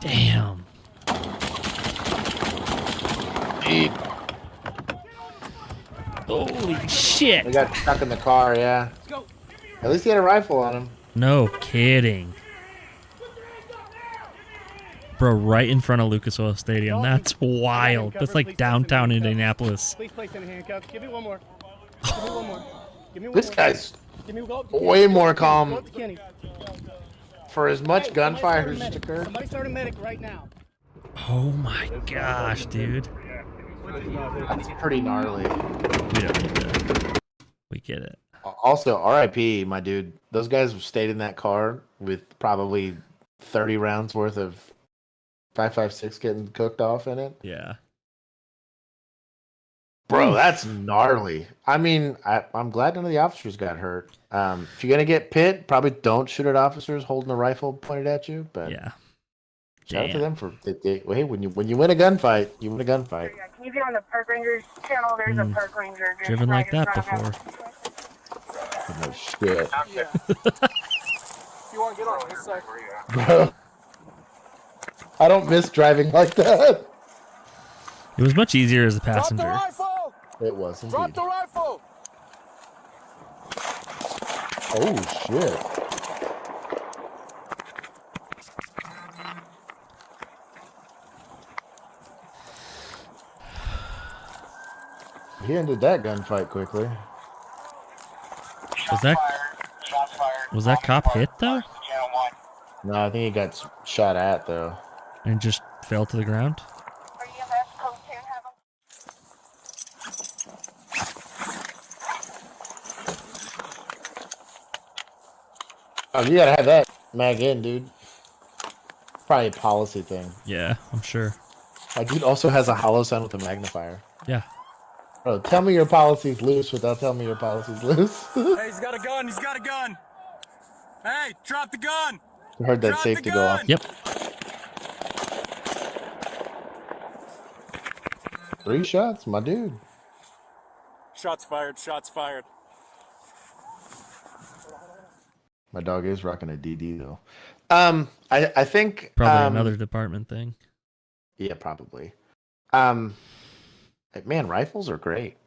Damn. Deep. Holy shit. They got stuck in the car, yeah. At least he had a rifle on him. No kidding. Bro, right in front of Lucas Oil Stadium. That's wild. That's like downtown Indianapolis. Please place in handcuffs. Give me one more. Give me one more. Give me one This more. guy's Give me one. way more calm Go up to Kenny. for as much Hey, gunfire somebody as start a medic. occurred. Somebody start a medic right now. Oh my gosh, dude. That's pretty gnarly. We don't need that. We get it. Also, RIP, my dude. Those guys stayed in that car with probably 30 rounds worth of 5.56 getting cooked off in it. Yeah. Bro, that's gnarly. I mean, I'm glad none of the officers got hurt. If you're gonna get pit, probably don't shoot at officers holding a rifle pointed at you. But yeah, shout out to Damn. them for hey, when you win a gunfight, you win a gunfight. Can you get on the Park Rangers channel? There's a Park Ranger. just Driven like right in that front of before. him. No shit. You want to get on this side? Bro, I don't miss driving like that. It was much easier as a Drop the passenger. rifle! It was Drop indeed. the rifle! Oh shit. He ended that gunfight quickly. Was that cop hit though? No, I think he got shot at though. And just fell to the ground? Oh, you gotta have that mag in, dude. Probably a policy thing. Yeah, I'm sure. My dude also has a hollow sound with a magnifier. Yeah. Bro, tell me your policy's loose without telling me your policy's loose. Hey, he's got a gun. He's got a gun. Hey, drop the gun. I heard that Drop safety the go off. gun. Yep. 3 shots, my dude. Shots fired. Shots fired. My dog is rocking a DD though. I think Probably another department thing. Yeah, probably. Man, rifles are great.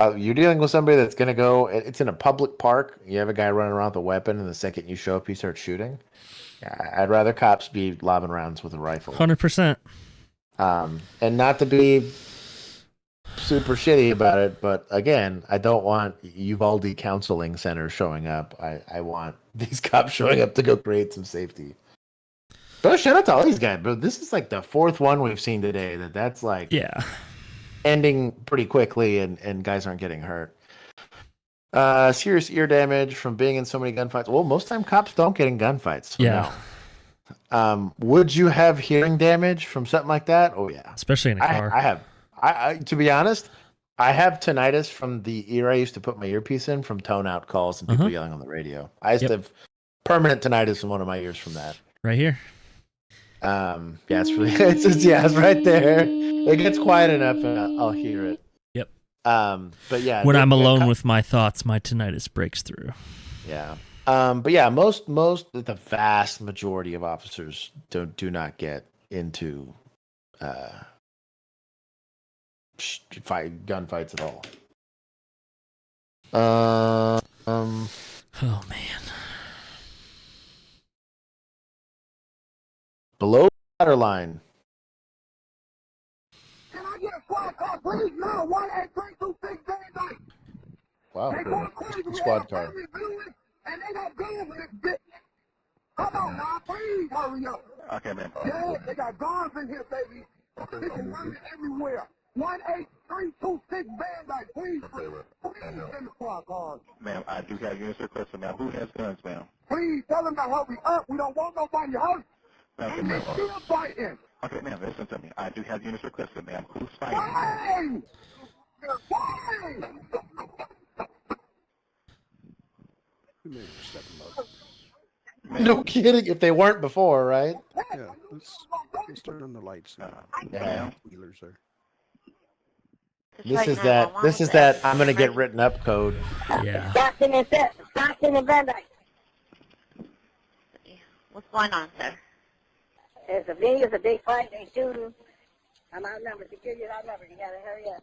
You're dealing with somebody that's going to go. It's in a public park. You have a guy running around with a weapon, and the second you show up, he starts shooting. I'd rather cops be lobbing rounds with a rifle. 100%. And not to be super shitty about it, but again, I don't want Uvalde counseling center showing up. I want these cops showing up to go create some safety. But shout out to all these guys, bro. This is like the fourth one we've seen today that's like ending pretty quickly and guys aren't getting hurt. Serious ear damage from being in so many gunfights. Well, most time cops don't get in gunfights. So yeah. No. Would you have hearing damage from something like that? Oh yeah. Especially in a car. I have. I to be honest, I have tinnitus from the ear I used to put my earpiece in from tone out calls and people yelling on the radio. I used to have permanent tinnitus in one of my ears from that. Right here. Yeah, it's really it's right there. It gets quiet enough and I'll hear it. Yep. But yeah, when I'm alone with my thoughts, my tinnitus breaks through. Yeah. But yeah, the vast majority of officers do not get into gunfights at all. Oh man. Below waterline. Can I get a squad car, please? No, 1-8-3-2-6 Band-Aid. Wow. They going crazy. Squad car. And they got guns in this bitch. Come on now, please hurry up. Okay, man. Yeah, they got guns in here, baby. This is running everywhere. 1-8-3-2-6 Band-Aid, please. Please send the squad cars. Ma'am, I do have units requested, ma'am. Who has guns, ma'am? Please tell them to hurry up. We don't want nobody hurt. Okay, And ma'am. they're still fighting. Okay, ma'am, listen to me. I do have units requested, ma'am. Who's fighting? Why? Why? No kidding. If they weren't before, right? Yeah, let's turn on the lights now. Yeah. Wheelers there. This is that I'm gonna get written up code. Yeah. Stop in the Band-Aid. What's going on, sir? There's a video, it's a big fight, they shooting. I'm outnumbered. Security is outnumbered. You gotta hurry up.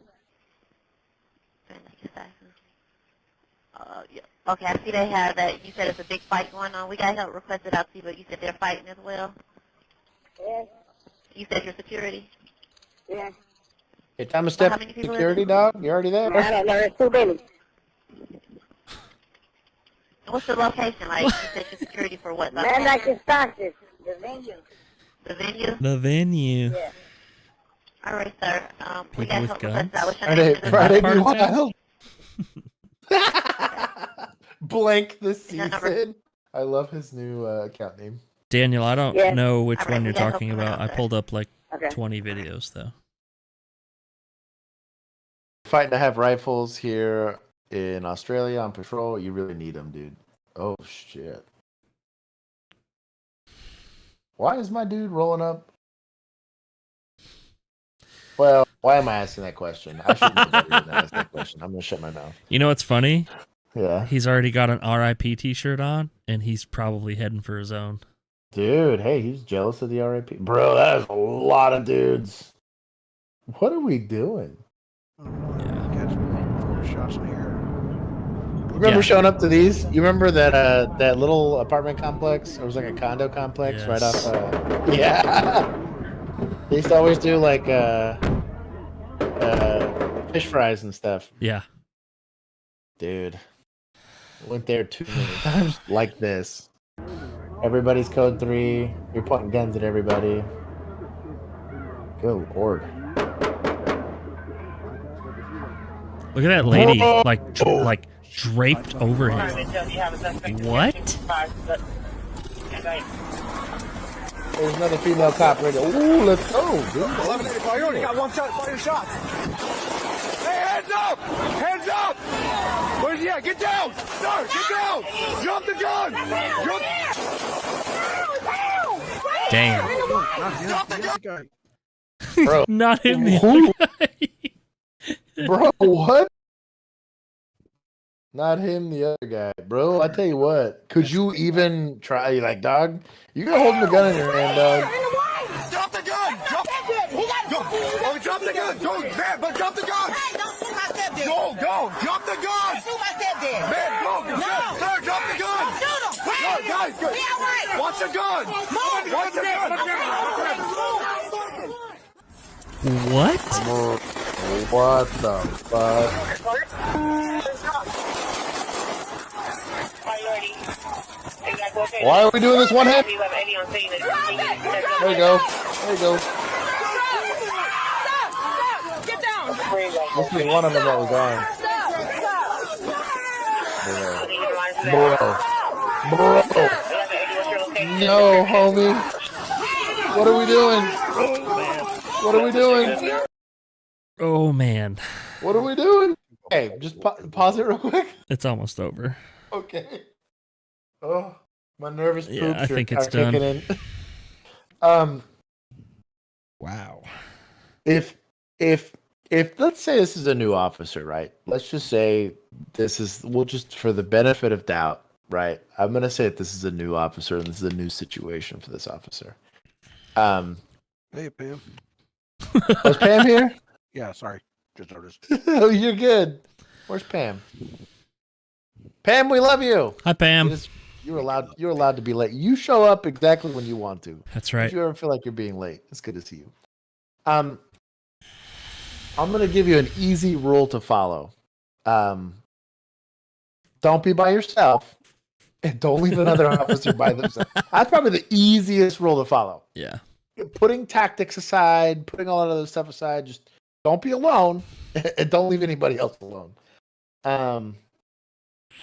Yeah. Okay, I see they have that. You said it's a big fight going on. We got help requested out to you, but you said they're fighting as well. Yeah. You said your security. Yeah. Hey, time to step security, dog. You already there? I don't know. There's too many. What's the location like? You said your security for what? Man, like the sponsors, the venue. The venue? The venue. Yeah. All right, sir. We got with help guns. requested out. What's your name? Friday, what the hell? Blank the season. I love his new account name. Daniel, I don't know which one you're we got talking help about. I around there. pulled up like Okay. 20 videos though. Fighting to have rifles here in Australia on patrol. You really need them, dude. Oh shit. Why is my dude rolling up? Well, why am I asking that question? I shouldn't have even asked that question. I'm gonna shut my mouth. You know what's funny? Yeah. He's already got an RIP t-shirt on, and he's probably heading for his own. Dude, hey, he's jealous of the RIP. Bro, that is a lot of dudes. What are we doing? Catch me. Shots in the air. Remember showing up to these? You remember that that little apartment complex? It was like a condo complex right off. Yeah. They used to always do like fish fries and stuff. Yeah. Dude, went there too many times like this. Everybody's code 3. You're pointing guns at everybody. Good lord. Look at that lady, like draped over him. What? There's another female cop ready. Ooh, let's go, dude. 1185, you only got one shot. Fire your shots. Hey, hands up! Hands up! Where's he at? Get down! Sir, get down! Drop the gun! Drop... Damn. Stop the gun! Bro. Not him, the other guy. Bro, what? Not him, the other guy. Bro, I tell you what. Could you even try, like, dog? You gotta hold the gun in your hand, dog. Stop the gun! Drop the gun! Drop the gun! Don't, man, but drop the gun! Hey, don't shoot my step Go, go, drop the gun. Shoot my stepdad. Man, go, No. sir, drop the gun. Shoot him. Go, guys, go. Be all right. Watch the gun. Move. Watch the gun. What? What the fuck? Why are we doing this one hand? There you go. There you go. Get down. Must be one of them that was on. Bro. No, homie. What are we doing? What are we doing? Oh man. What are we doing? Hey, just pause it real quick. It's almost over. Okay. Oh, my nervous poops Yeah, I think it's are kicking done. in. Wow. If let's say this is a new officer, right? Let's just say we'll just for the benefit of doubt, right? I'm gonna say that this is a new officer and this is a new situation for this officer. Hey, Pam. Was Pam here? Yeah, sorry. Just noticed. Oh, you're good. Where's Pam? Pam, we love you. Hi, Pam. You're allowed to be late. You show up exactly when you want to. That's right. If you ever feel like you're being late, it's good to see you. I'm gonna give you an easy rule to follow. Don't be by yourself, and don't leave another officer by themselves. That's probably the easiest rule to follow. Yeah. Putting tactics aside, putting all that other stuff aside, just don't be alone, and don't leave anybody else alone.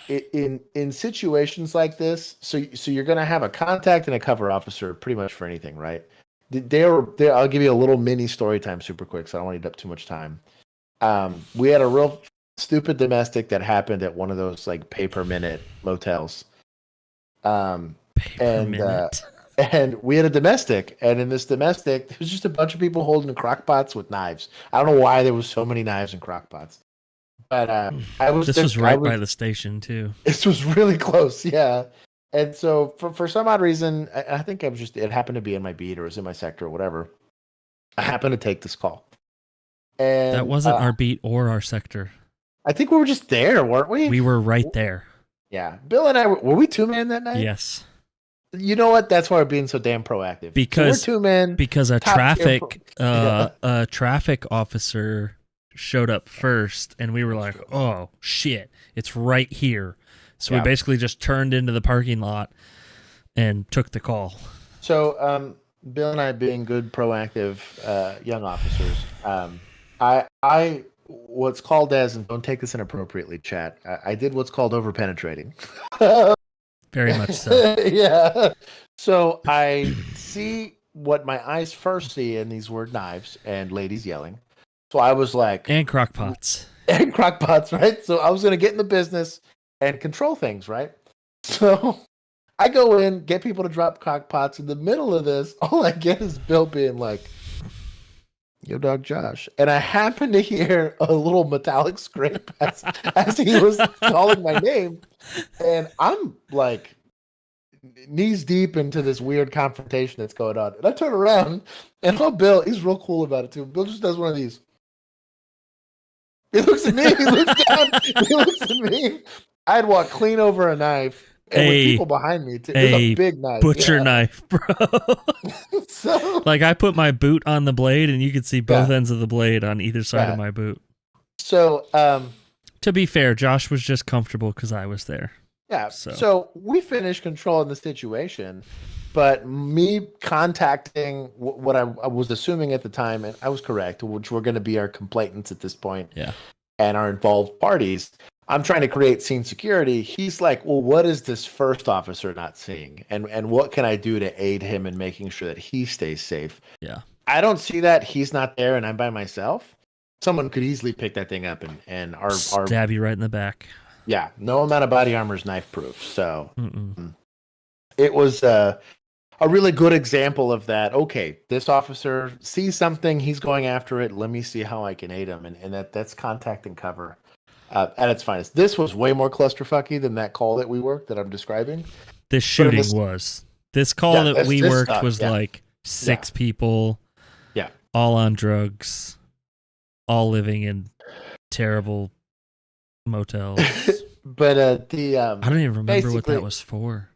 In situations like this, so you're gonna have a contact and a cover officer pretty much for anything, right? I'll give you a little mini story time super quick, so I don't want to eat up too much time. We had a real stupid domestic that happened at one of those like pay-per-minute motels. And we had a domestic, and in this domestic, there was just a bunch of people holding crock pots with knives. I don't know why there was so many knives and crock pots. But This was right by the station too. This was really close, yeah. And so for some odd reason, I think it happened to be in my beat or it was in my sector or whatever. I happened to take this call. And That wasn't our beat or our sector. I think we were just there, weren't we? We were right there. Yeah. Bill and I were we two-man that night? Yes. You know what? That's why we're being so damn proactive. Because so we're 2 men. Because a top tier traffic officer showed up first, and we were like, "Oh shit, it's right here." So we basically just turned into the parking lot and took the call. So Bill and I, being good, proactive young officers, I what's called as, and don't take this inappropriately, chat. I did what's called over-penetrating. Very much so. Yeah. So I see what my eyes first see, and these were knives and ladies yelling. So I was like, and crock pots. And crock pots, right? So I was going to get in the business and control things, right? So I go in, get people to drop crock pots. In the middle of this, all I get is Bill being like, "Yo, dog, Josh." And I happen to hear a little metallic scrape as he was calling my name. And I'm like knees deep into this weird confrontation that's going on. And I turn around and Bill, he's real cool about it too. Bill just does one of these. He looks at me, he looks down, he looks at me. I had walked clean over a knife. And with people behind me, it was a big knife. Butcher knife, bro. So, like I put my boot on the blade, and you could see both ends of the blade on either side of my boot. So, to be fair, Josh was just comfortable because I was there. Yeah. So we finished controlling the situation, but me contacting what I was assuming at the time, and I was correct, which were going to be our complainants at this point, and our involved parties. I'm trying to create scene security. He's like, "Well, what is this first officer not seeing? And what can I do to aid him in making sure that he stays safe?" Yeah. I don't see that. He's not there and I'm by myself. Someone could easily pick that thing up and stab you right in the back. Yeah. No amount of body armor is knife proof. So it was a really good example of that. Okay, this officer sees something, he's going after it. Let me see how I can aid him. And that's contact and cover. At its finest. This was way more clusterfucky than that call that we worked that I'm describing. This shooting was. This call that we worked was like 6 people. Yeah. All on drugs. All living in terrible motels. But I don't even remember what basically- that was for.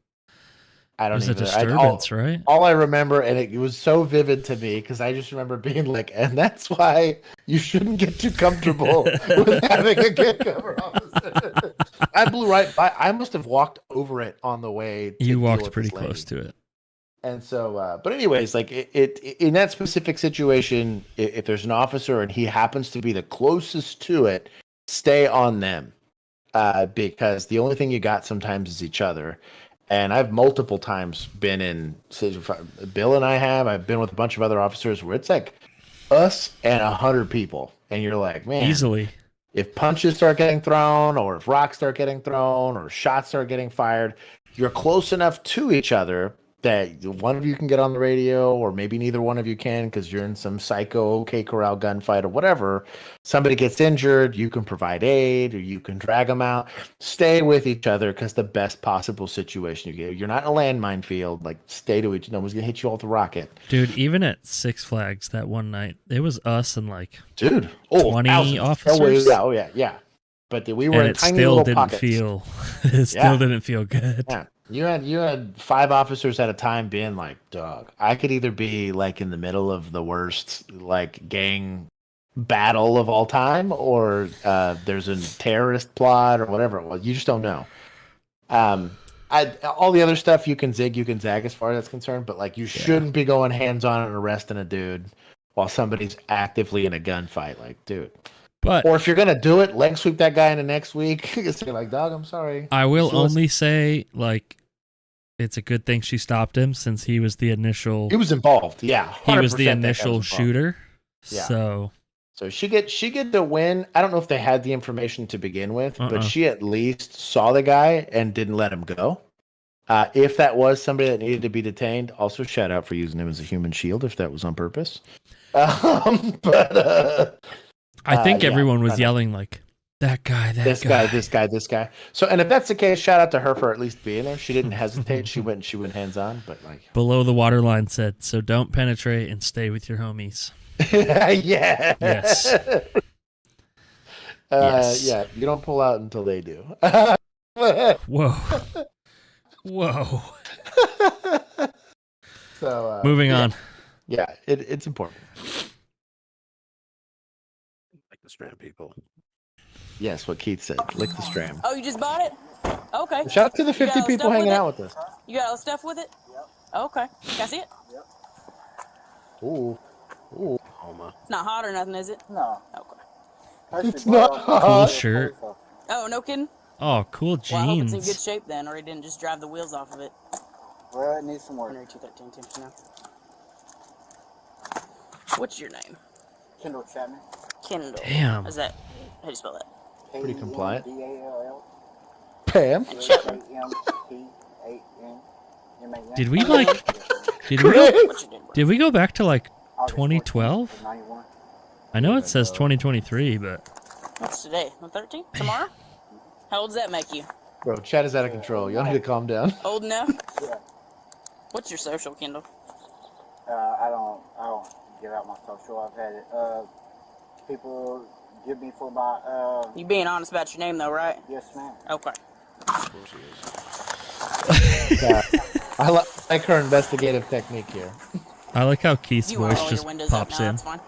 I don't It was even a disturbance, right? All I remember, and it was so vivid to me because I just remember being like, and that's why you shouldn't get too comfortable with having a kick cover officer. I blew right by. I must have walked over it on the way. To You deal walked with pretty this lady. close to it. And so, but anyways, like it in that specific situation, if there's an officer and he happens to be the closest to it, stay on them, because the only thing you got sometimes is each other. And I've multiple times been in, Bill and I've been with a bunch of other officers where it's like us and 100 people, and you're like, man, Easily. If punches start getting thrown, or if rocks start getting thrown, or shots start getting fired, you're close enough to each other that one of you can get on the radio, or maybe neither one of you can because you're in some psycho OK Corral gunfight or whatever. Somebody gets injured, you can provide aid, or you can drag them out. Stay with each other because the best possible situation you get. You're not in a landmine field. Like, stay to each. No one's gonna hit you all with a rocket. Dude, even at Six Flags that one night, it was us and like 20 officers. Yeah. But we were and in it tiny still little didn't pockets. feel. It still didn't feel good. Yeah. You had 5 officers at a time being like, dog, I could either be like in the middle of the worst like gang battle of all time, or there's a terrorist plot or whatever it was. You just don't know. All the other stuff you can zig, you can zag as far as that's concerned, but like you shouldn't be going hands on and arresting a dude while somebody's actively in a gunfight. Like, dude. Or if you're gonna do it, leg sweep that guy into next week. Say like, dog, I'm sorry. I will only say, like, it's a good thing she stopped him since he was the initial. He was involved. Yeah, he was the 100% initial shooter. Yeah. So she get to win. I don't know if they had the information to begin with, but she at least saw the guy and didn't let him go. If that was somebody that needed to be detained, also shout out for using him as a human shield if that was on purpose. I think everyone was yelling like, that guy, this guy. So, and if that's the case, shout out to her for at least being there. She didn't hesitate. She went hands on. But like, below the waterline said, so don't penetrate and stay with your homies. Yeah. Yes. Yes. Yeah. You don't pull out until they do. Whoa. Whoa. So moving on. Yeah, it's important. Like the strand people. Yes, what Keith said. Lick the strand. Oh, you just bought it? Okay. Shout out to the You got 50 all the people stuff hanging with out it? with us. You got all the stuff with it? Yep. Okay. Can I see it? Yep. Ooh. It's not hot or nothing, is it? No. Okay. It's not Cool shirt. Oh, no kidding? Oh, cool Well, I hope it's in jeans. good shape then, or he didn't just drive the wheels off of it. Well, it needs some work. 213 too, now. What's your name? Kendall Chapman. Kendall. Damn. How's that? How do you spell that? Pretty compliant. Kendall. Pam. Did we like? Did we go back to like 2012? I know it says 2023, but What's today? The 13th? Tomorrow? How old does that make you? Bro, chat is out of control. Y'all need to calm down. Old enough? Yeah. What's your social, Kendall? I don't give out my social. I've had it. People give me for my. You being honest about your name though, right? Yes, ma'am. Okay. Yeah. I like her investigative technique here. I like how Keith's You want voice all just your windows pops up now, in. that's fine.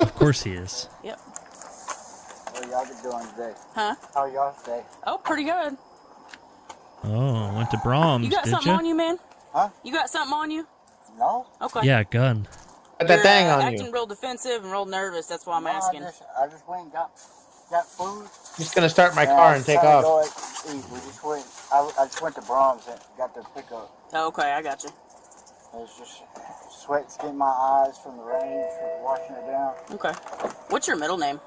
Of course he is. Yep. What y'all been doing today? Huh? How y'all today? Oh, pretty good. Oh, went to Brahms, You got did something you? on you, man? Huh? You got something on you? No. Okay. Yeah, gun. Got that You're, thing on acting you. real defensive and real nervous. That's why I'm asking. I just went and got food. Just gonna start my car and take off. We just went. I just went to Brahms and got the pickup. Oh, okay, I got you. It's just sweat's getting my eyes from the rain, from washing it down. Okay. What's your middle name?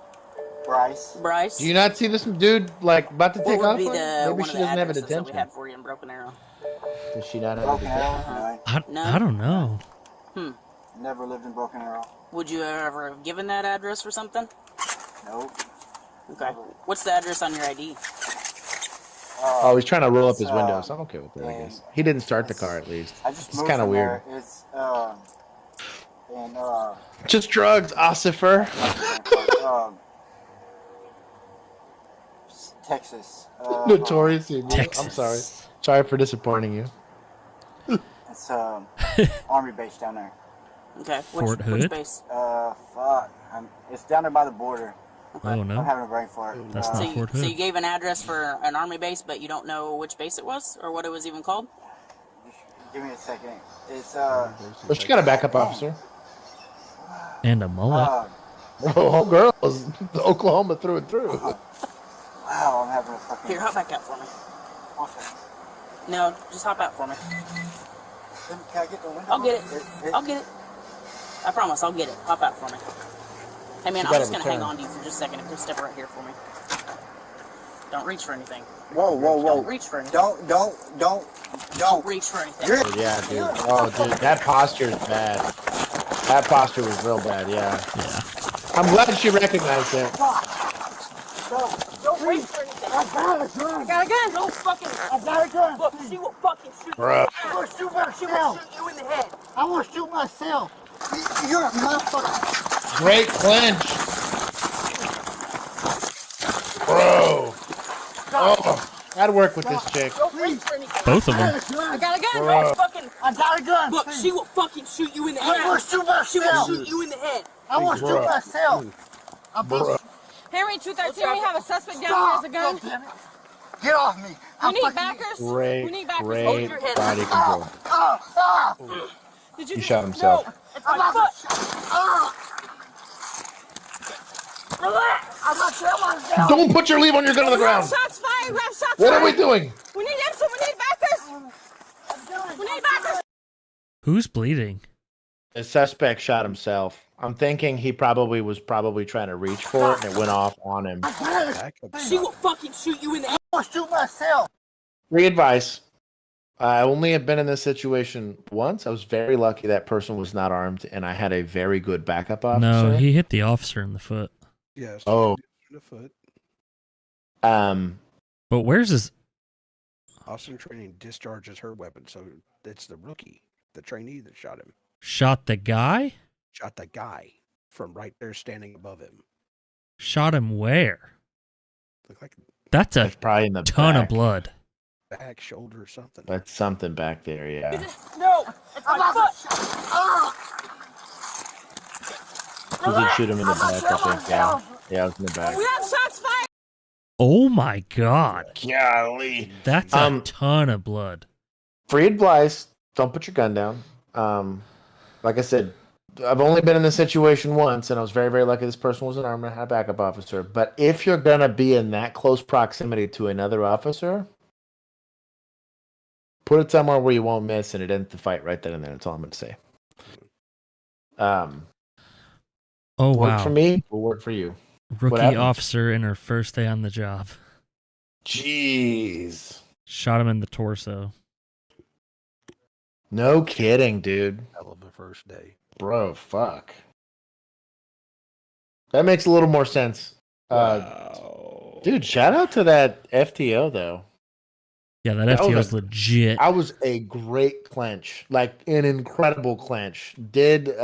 Bryce. Bryce. Do you not see this dude like about to take What would off? be on you? the Maybe one she of the doesn't have a addresses that we detention. had for you in Broken Arrow? Does she not have a Broken detention? Arrow? No. No? I don't know. Never lived in Broken Arrow. Would you ever have given that address for something? Nope. Okay. What's the address on your ID? Oh, he's trying to roll up his It's, windows. I'm okay with that, I guess. He didn't start the car, at least. I just It's moved kind of from weird. there. It's Just drugs, Ossifer. Texas. Notorious Emu. Texas. I'm sorry. Sorry for disappointing you. It's Army base down there. Okay. Fort Hood? Which base? Fuck. It's down there by the border. Oh no. I'm having a brain fart. That's not Fort Hood. So you gave an address for an Army base, but you don't know which base it was or what it was even called? Give me a second. It's Well, she got a backup officer. And a mullet. Oh, girl is Oklahoma through and through. Wow, I'm having a fucking. Here, hop back out for me. No, just hop out for me. Can I get the window? I'll get it. I'll get it. I promise, I'll get it. Hop out for me. Hey man, You I'm gotta just gonna hang return. on to you for just a second. Just step right here for me. Don't reach for anything. Whoa. Don't reach for anything. Don't reach for anything. Yeah, dude. Oh, dude, that posture is bad. That posture was real bad. Yeah. I'm glad she recognized it. Don't reach for anything. I got a gun. I got a gun. Don't fucking. I got a gun. Look, she will fucking shoot you. Bruh. I want to shoot She will myself. shoot you in the head. I want to shoot myself. You're a motherfucker. Great clinch. Bro. Oh, I'd work with this chick. Don't reach for anything. Both of them. I got a gun. Bruh. Don't fucking. I got a gun. Look, she will fucking shoot you in the head. I want to shoot myself. She will shoot you in the head. I want to shoot myself. Bruh. Henry 213, we have a suspect down here as a gun. Damn it. Get off me. We need backers. We Great, need backers. great Hold your head. body control. Did He shot himself. It's my foot. Relax. I'm not killing myself. Don't put your leave on your gun on the We have ground. shots fired. We have shots What fired. are we doing? We need extra. We need backers. We need backers. Who's bleeding? The suspect shot himself. I'm thinking he was probably trying to reach for it and it went off on him. She will fucking shoot you in the head. I want to shoot myself. Free advice. I only have been in this situation once. I was very lucky that person was not armed and I had a very good backup officer. No, he hit the officer in the foot. Yes. Oh. The foot. But where's his? Austin Training discharges her weapon, so it's the rookie, the trainee that shot him. Shot the guy? Shot the guy from right there standing above him. Shot him where? Looked like That's a probably in the ton back. of blood. back, shoulder, or something. That's something back there, yeah. No, it's my foot. He did shoot him in the back, I think. Yeah, yeah, it was in the back. We have shots fired. Oh my god. Golly. That's a ton of blood. Free advice, don't put your gun down. Like I said, I've only been in this situation once, and I was very, very lucky this person was an armed and had a backup officer. But if you're going to be in that close proximity to another officer, put it somewhere where you won't miss, and it ends the fight right then and there. That's all I'm going to say. Oh, work wow. for me, will work for you. What Rookie happened? officer in her first day on the job. Jeez. Shot him in the torso. No kidding, dude. Hell of a first day. Bro, fuck. That makes a little more sense. Dude, shout out to that FTO, though. Yeah, that FTO is legit. That was a great clench. Like, an incredible clench. Did,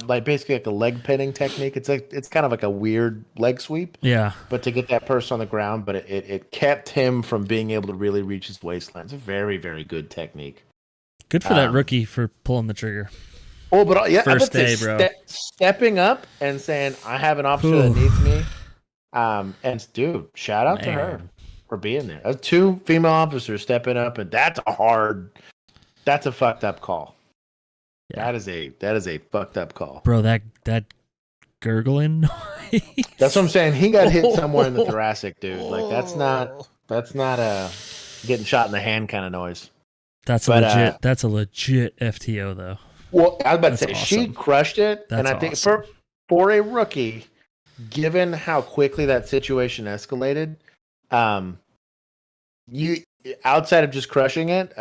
like, basically like a leg pinning technique. It's kind of like a weird leg sweep. Yeah. But to get that person on the ground, but it kept him from being able to really reach his waistline. It's a very, very good technique. Good for that rookie for pulling the trigger. Oh, but yeah, First day, bro. Stepping up and saying, I have an officer that needs me. And dude, shout out to her for being there. That's two female officers stepping up, and that's a fucked up call. Yeah. That is a fucked up call. Bro, that gurgling noise. That's what I'm saying. He got hit somewhere in the thoracic, dude. Like that's not a getting shot in the hand kind of noise. That's a legit FTO though. Well, I was about to say That's she awesome. crushed it, and That's I think awesome. for a rookie, given how quickly that situation escalated, you outside of just crushing it,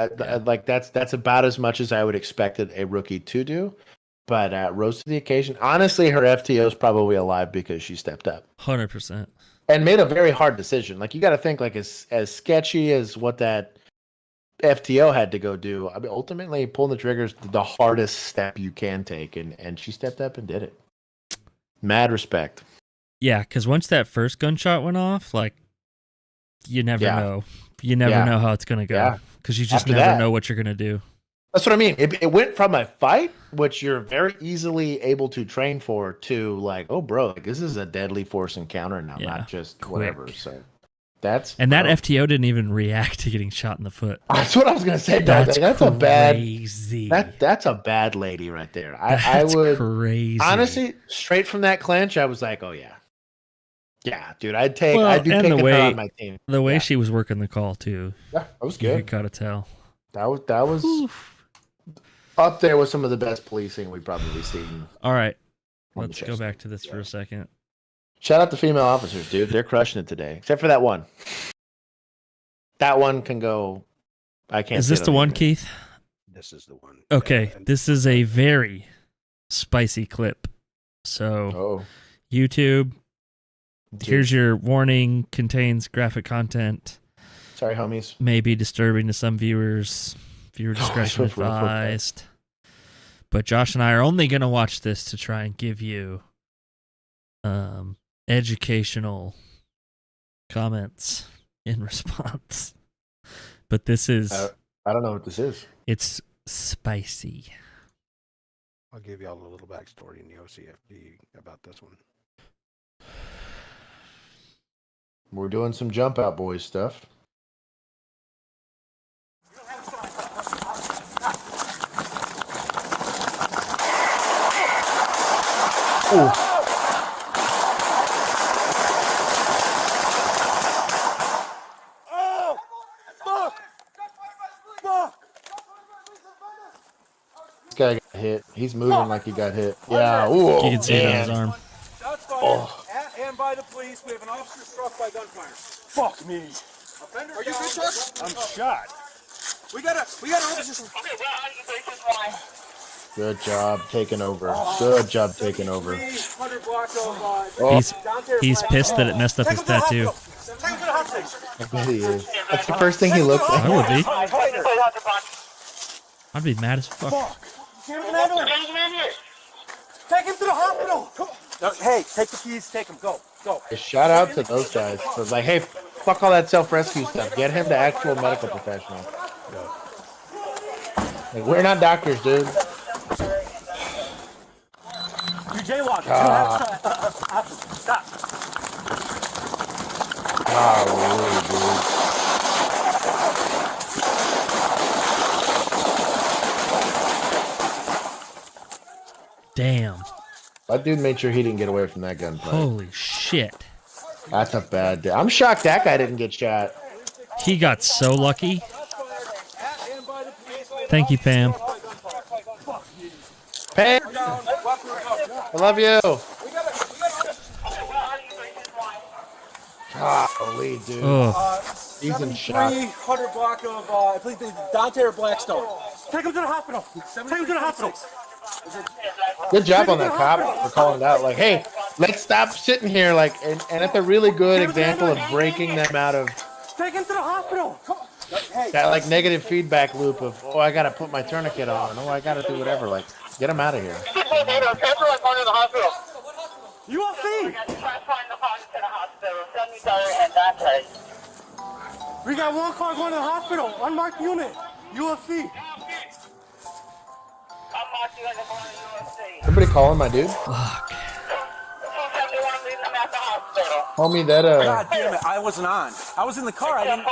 like that's about as much as I would expect a rookie to do. But rose to the occasion. Honestly, her FTO is probably alive because she stepped up 100%. and made a very hard decision. Like you got to think, like as sketchy as what that FTO had to go do. I mean, ultimately, pulling the trigger is the hardest step you can take, and she stepped up and did it. Mad respect. Yeah, because once that first gunshot went off, like you never Yeah. know. You never Yeah. know how it's gonna go Yeah. because you just After never that- know what you're gonna do. That's what I mean. It went from a fight, which you're very easily able to train for, to like, oh, bro, like, this is a deadly force encounter now, Yeah. not just Quick. whatever. So that's And that bro. FTO didn't even react to getting shot in the foot. That's what I was gonna say. Dog. That's a bad. crazy. That's a bad lady right there. I That's would crazy. honestly, straight from that clench, I was like, oh yeah, dude. I'd be and picking her on my team. the way Yeah. she was working the call too. Yeah, that was You good. gotta tell. That was up there with some of the best policing we've probably seen. All right, On the let's go chest. back to this for a second. Shout out to female officers, dude. They're crushing it today, except for that one. That one can go. I can't. Is say this it the on one, internet. Keith? This is the one. Okay, this is a very spicy clip. So, YouTube, here's your warning: contains graphic content. Sorry, homies. May be disturbing to some viewers. Viewer discretion Woof, woof, woof, woof. advised. But Josh and I are only going to watch this to try and give you educational comments in response. But this is... I don't know what this is. It's spicy. I'll give y'all a little backstory in the OCFD about this one. We're doing some jump out boys stuff. Ooh. Oh! Fuck! Fuck! This guy got hit. He's moving like he got hit. Yeah. Ooh. You can see it on his man. arm. Shots fired at and by the police. We have an officer struck by gunfire. Fuck me. Offender Are you good, Chuck? I'm shot. We got an officer. Good job taking over. Good job taking over. 300 block of, He's pissed that it messed up his tattoo. Take him to the hot station. I bet he is. That's the first thing he looked at. I would be. I'd be mad as fuck. Take him to the hospital. No, hey, take the keys. Take him. Go. Go. Shout out to those guys. So it's like, hey, fuck all that self-rescue stuff. Get him to actual medical professional. Like, we're not doctors, dude. You jaywalk. Stop. Golly, dude. Damn. That dude made sure he didn't get away from that gunfight. Holy shit. That's a bad day. I'm shocked that guy didn't get shot. He got so lucky. Thank you, Pam. Pam, I love you. Golly, dude. He's in shock. 300 block of, I believe, Dante or Blackstone. Take him to the hospital. Take him to the hospital. Good job on that cop for calling it out. Like, hey, let's stop sitting here. Like, and that's a really good example of breaking them out of Take him to the hospital. that like negative feedback loop of, oh, I gotta put my tourniquet on. Oh, I gotta do whatever. Like, get them out of here. UFC. We got one car going to the hospital. Unmarked unit. UFC. Somebody calling my dude? Fuck. Homie, that God damn it! I wasn't on. I was in the car. I didn't.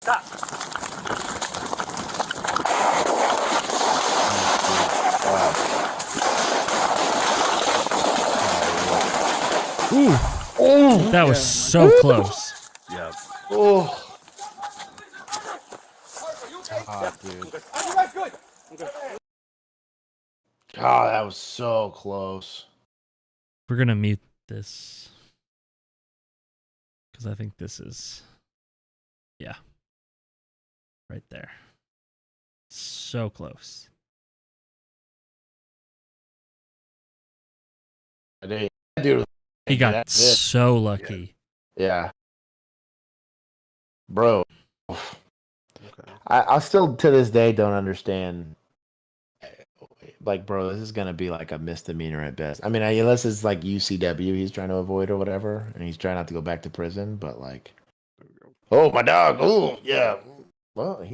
Stop. Ooh. That was so close. Yeah. Oh. God, dude. God, that was so close. We're going to mute this. Because I think this is... Yeah. Right there. So close. Dude, He got so lucky. Yeah. Bro. I still, to this day, don't understand. like, bro, this is gonna be like a misdemeanor at best. I mean, unless it's like UCW he's trying to avoid or whatever, and he's trying not to go back to prison. But like, oh my dog, oh yeah, well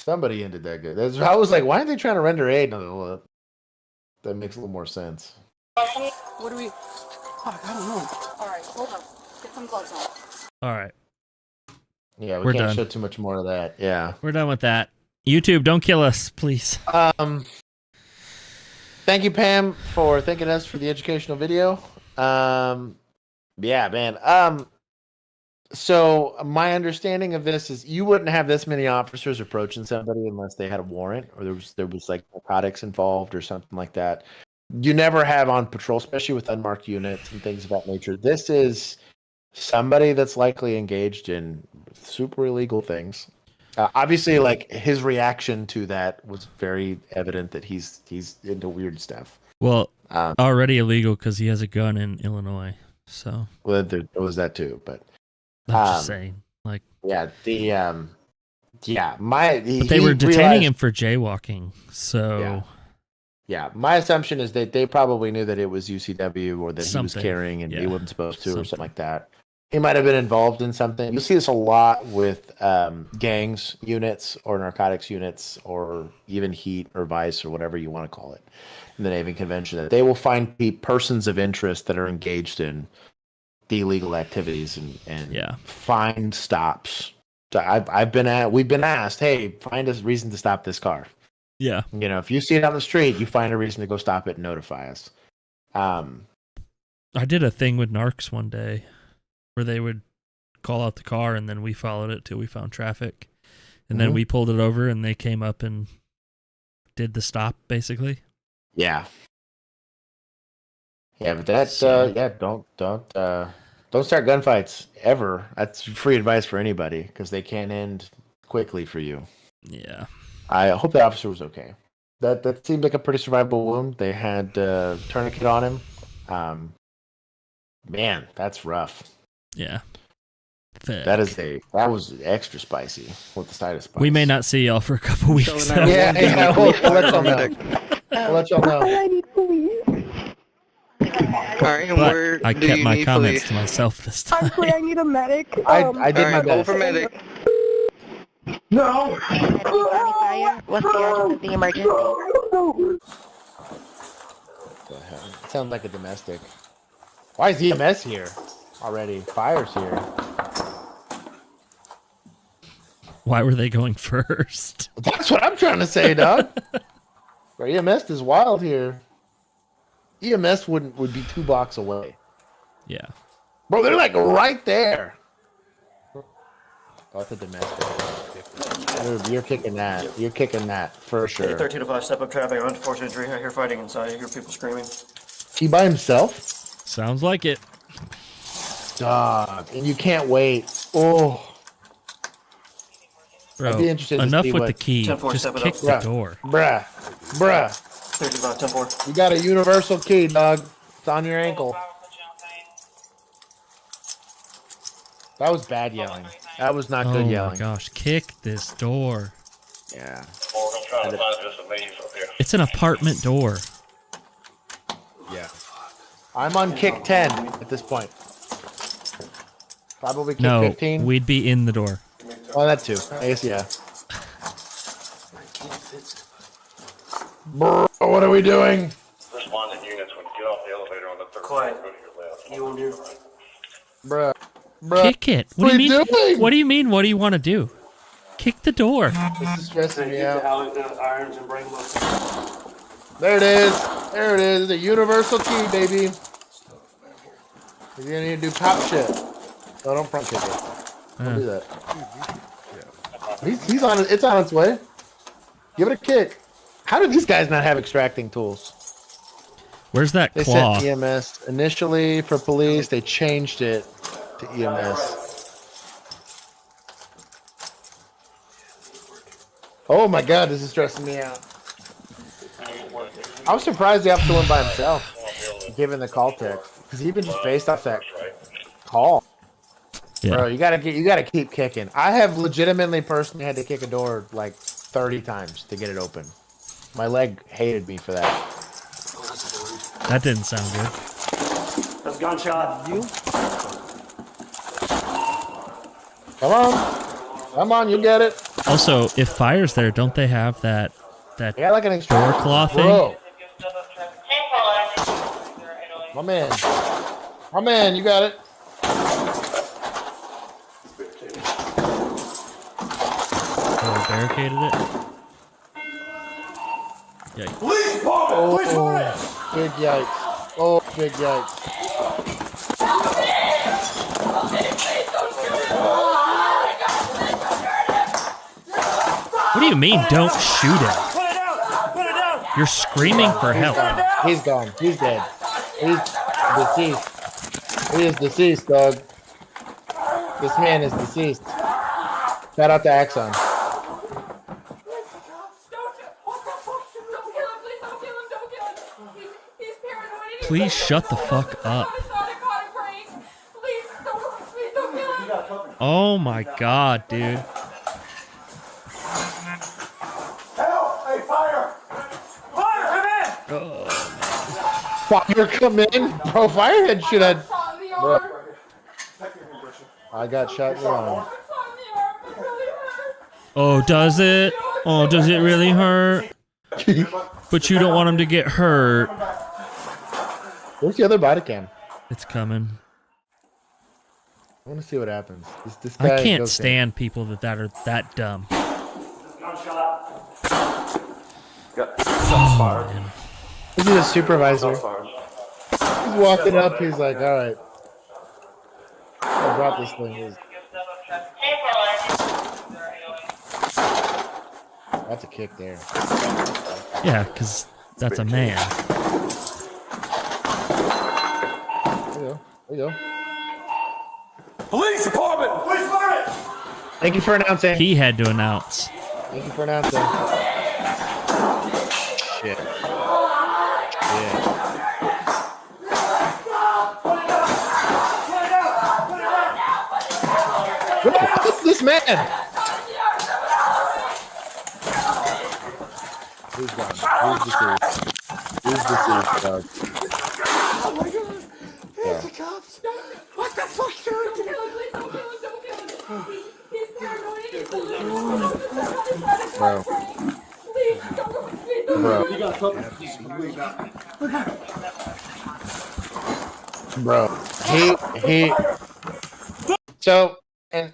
somebody ended that good. I was like, why aren't they trying to render aid? No, that makes a little more sense. What do we? Fuck, I don't know. All right, hold on. Get some gloves on. All right. Yeah, We're can't done. show too much more of that. Yeah, We're done with that. YouTube, don't kill us, please. Thank you, Pam, for thanking us for the educational video. Yeah, man. So my understanding of this is you wouldn't have this many officers approaching somebody unless they had a warrant or there was like narcotics involved or something like that. You never have on patrol, especially with unmarked units and things of that nature. This is somebody that's likely engaged in super illegal things. Obviously, like his reaction to that was very evident that he's into weird stuff. Well, already illegal because he has a gun in Illinois. So Well, there was that too, but I'm just saying, like, yeah, they were detaining him for jaywalking. So yeah, my assumption is that they probably knew that it was UCW or that he was carrying and he wasn't supposed to or something like that. He might have been involved in something. You see this a lot with gangs units or narcotics units or even heat or vice or whatever you want to call it in the Navy Convention, that they will find persons of interest that are engaged in the illegal activities and find stops. So we've been asked, hey, find a reason to stop this car. Yeah. You know, if you see it on the street, you find a reason to go stop it and notify us. I did a thing with narcs one day where they would call out the car and then we followed it till we found traffic. And then we pulled it over and they came up and did the stop, basically. Yeah. Yeah, but that's don't start gunfights ever. That's free advice for anybody because they can end quickly for you. Yeah. I hope the officer was okay. That seemed like a pretty survivable wound. They had tourniquet on him. Man, that's rough. Yeah. That was extra spicy with the side of spice. We may not see y'all for a couple weeks. Yeah, we'll let y'all know. We'll let y'all know. Alright, and where I do kept you my need comments police? to myself this time. Actually, I need a medic. I did my best. Over medic. No. What's the address of the emergency? The hell? It sounds like a domestic. Why is EMS here already? Fire's here. Why were they going first? That's what I'm trying to say, dog. EMS is wild here. EMS would be 2 blocks away. Yeah. Bro, they're like right there. Oh, that's a domestic. You're kicking that. You're kicking that for sure. 13 to 5, step up traffic on 423. I hear fighting inside. I hear people screaming. He by himself? Sounds like it. Dog. And you can't wait. Oh. Bro, I'd be interested enough to see with what... the key. 10-4, Just step it kick up. the door. Bruh. 35, 10-4. You got a universal key, dog. It's on your ankle. That was bad yelling. That was not good yelling. Oh my gosh, kick this door. Yeah. It's an apartment door. Yeah. I'm on kick 10 at this point. Probably kick No, 15. we'd be in the door. Oh, that too. I guess, yeah. Bro, what are we doing? Responding units would get off the elevator on the third floor. Go to your left. You will do. Bruh. Kick it. What do you mean? doing? What do you mean? What do you want to do? Kick the door. This is stressing me out. Irons and bring them up. There it is. There it is. The universal key, baby. You're gonna need to do pop shit. No, don't front kick it. Don't do that. He's on it. It's on its way. Give it a kick. How do these guys not have extracting tools? Where's that They claw? sent EMS initially for police. They changed it to EMS. Oh my god, this is stressing me out. I was surprised the officer went by himself, given the call text, because even just based off that call, bro, you gotta keep kicking. I have legitimately personally had to kick a door like 30 times to get it open. My leg hated me for that. That didn't sound good. That's a gunshot. You? Come on. Come on, you get it. Also, if fire's there, don't they have that I got like an extra door claw thing? Bro. My man. My man, you got it. Oh, barricaded it? Yikes. Police department! Police department! Big yikes. Oh, big yikes. What do you mean, don't shoot him? Put it down! Put it down! You're screaming for help. He's gone. He's dead. He's deceased. He is deceased, dog. This man is deceased. Shout out to Axon. Please shut the fuck up. Oh my god, dude. Help! Hey, fire! Fire, come in! Fire come in? Bro, Firehead should have... Bro. I got shot in the arm. Oh, does it? Oh, does it really hurt? But you don't want him to get hurt. Where's the other body cam? It's coming. I want to see what happens. This guy I can't goes stand people that are that dumb. This is a supervisor. He's walking up. He's like, all right. I'll drop this thing. That's a kick there. Yeah, because that's a man. There you go. There you go. Police department! Police department! Thank you for announcing. He had to announce. Thank you for announcing. Shit. What's this man? Who's gone? Who's deceased? Who's deceased, dog? Oh my god! It's the cops! What the fuck, dude? Bro. Bro. He. So, and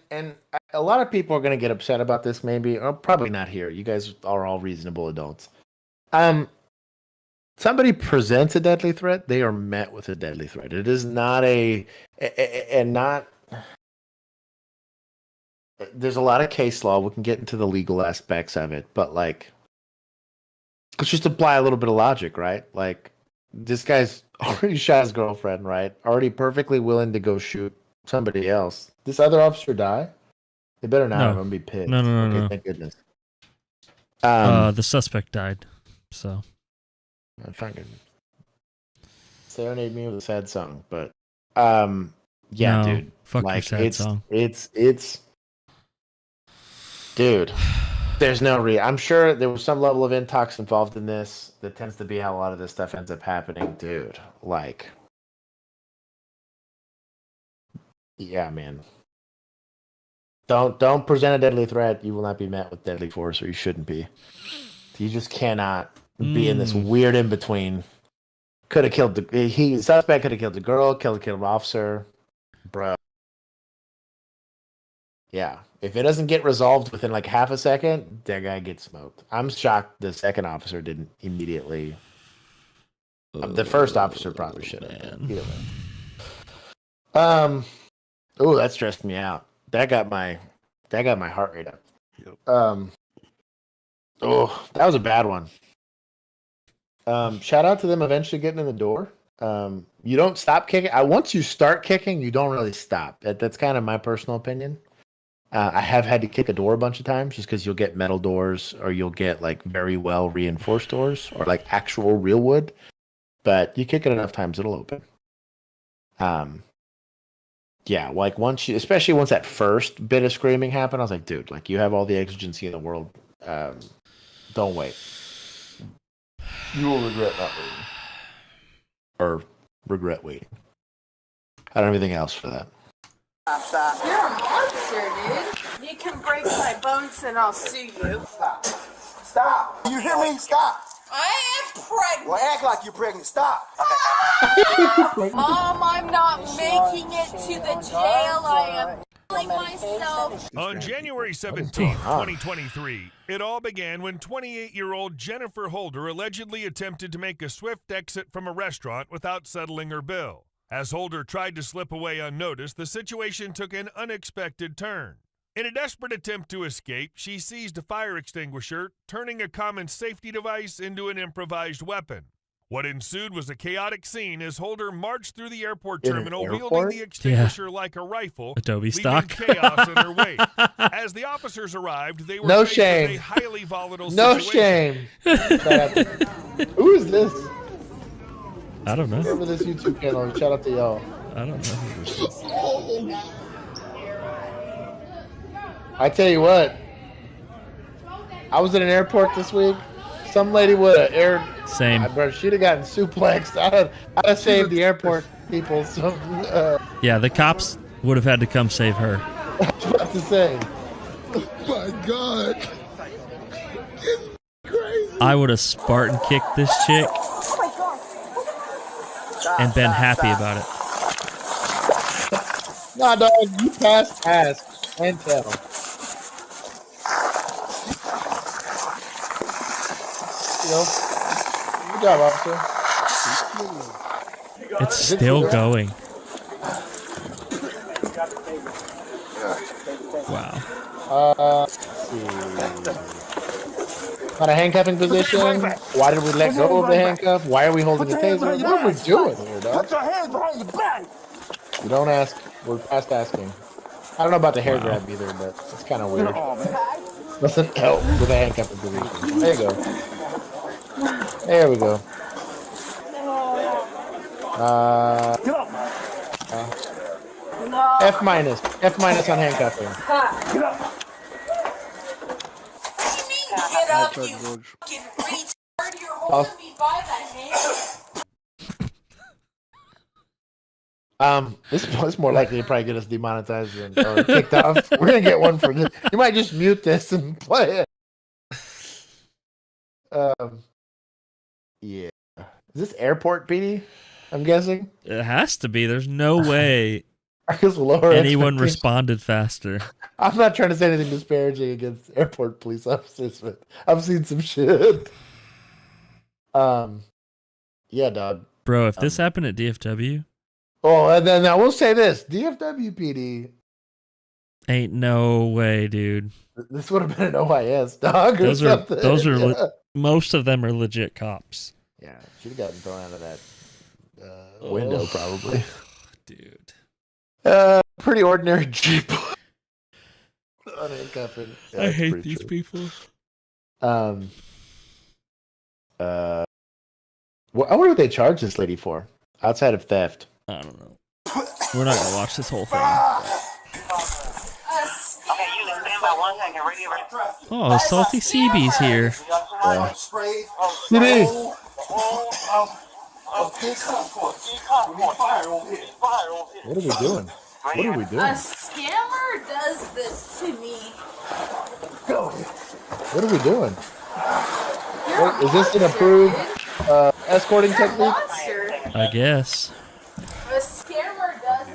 a lot of people are gonna get upset about this, maybe, or probably not here. You guys are all reasonable adults. Somebody presents a deadly threat, they are met with a deadly threat. It is not there's a lot of case law. We can get into the legal aspects of it, but like, let's just apply a little bit of logic, right? Like, this guy's already shot his girlfriend, right? Already perfectly willing to go shoot somebody else. This other officer die? They better not. No. I'm gonna be pissed. No. Okay, thank goodness. The suspect died, so. I fucking serenade me with a sad song, but yeah, No, dude. fuck your Like, sad song. It's dude. There's no I'm sure there was some level of intox involved in this. That tends to be how a lot of this stuff ends up happening, dude. Like, yeah, man. Don't present a deadly threat. You will not be met with deadly force, or you shouldn't be. You just cannot be in this weird in between. Could have killed the suspect. Could have killed the girl. Killed the officer, bro. Yeah, if it doesn't get resolved within like half a second, that guy gets smoked. I'm shocked the second officer didn't immediately. The first officer probably should have. Either way. Oh, that stressed me out. That got my heart rate up. Oh, that was a bad one. Shout out to them eventually getting in the door. You don't stop kicking. Once you start kicking, you don't really stop. That's kind of my personal opinion. I have had to kick a door a bunch of times just because you'll get metal doors or you'll get like very well reinforced doors or like actual real wood. But you kick it enough times, it'll open. Yeah, like especially once that first bit of screaming happened, I was like, dude, like you have all the exigency in the world. Don't wait. You will regret not waiting. Or regret waiting. I don't have anything else for that. Stop. You're a monster, dude. You can break my bones and I'll sue you. Stop. You hear me? Stop. I am pregnant. Well, act like you're pregnant. Stop. Mom, I'm not making it to the jail. I am killing myself. On January 17, 2023, it all began when 28-year-old Jennifer Holder allegedly attempted to make a swift exit from a restaurant without settling her bill. As Holder tried to slip away unnoticed, the situation took an unexpected turn. In a desperate attempt to escape, she seized a fire extinguisher, turning a common safety device into an improvised weapon. What ensued was a chaotic scene as Holder marched through the airport terminal wielding the extinguisher like a rifle, Adobe leaving stock. chaos in her wake. As the officers arrived, they were No faced shame. with a highly volatile No situation. shame. Who is this? I don't know. Remember this YouTube channel. Shout out to y'all. I don't know who this is. I tell you what. I was at an airport this week. Some lady would have aired. Same. She'd have gotten suplexed. I'd have saved the airport people. So, Yeah, the cops would have had to come save her. I was about to say. Oh my God. I would have Spartan kicked this chick and been happy about it. Nah, dog. You pass, ask, and tell. Good job, officer. It's still going. Wow. Let's see. On a handcuffing position. Why did we let go of the handcuff? Why are we holding a taser? What are we doing here, dog? Put your hands behind your back. You don't ask. We're past asking. I don't know about the hair grab either, but it's kind of weird. Doesn't help with a handcuffing position. There you go. There we go. F minus. F minus on handcuffing. Get up, you fucking retard. You're holding me by the hand. This is more likely to probably get us demonetized or kicked off. We're gonna get one for this. You might just mute this and play it. Yeah. Is this airport PD? I'm guessing. It has to be. There's no way I guess lower anyone expectations. responded faster. I'm not trying to say anything disparaging against airport police officers, but I've seen some shit. Yeah, dog. Bro, if this happened at DFW, oh, and then I will say this: DFW PD ain't no way, dude. This would have been an OIS, dog. Or Those are something. most of them are legit cops. Yeah, should have gotten thrown out of that window, probably. Dude. Pretty ordinary Jeep. Unhandcuffing. I hate these people. I wonder what they charged this lady for outside of theft. I don't know. We're not gonna watch this whole thing. Oh, Salty CB's here. Yeah. CB. What are we doing? What are we doing? A scammer does this to me. What are we doing? Is this an approved escorting technique? I guess. A scammer does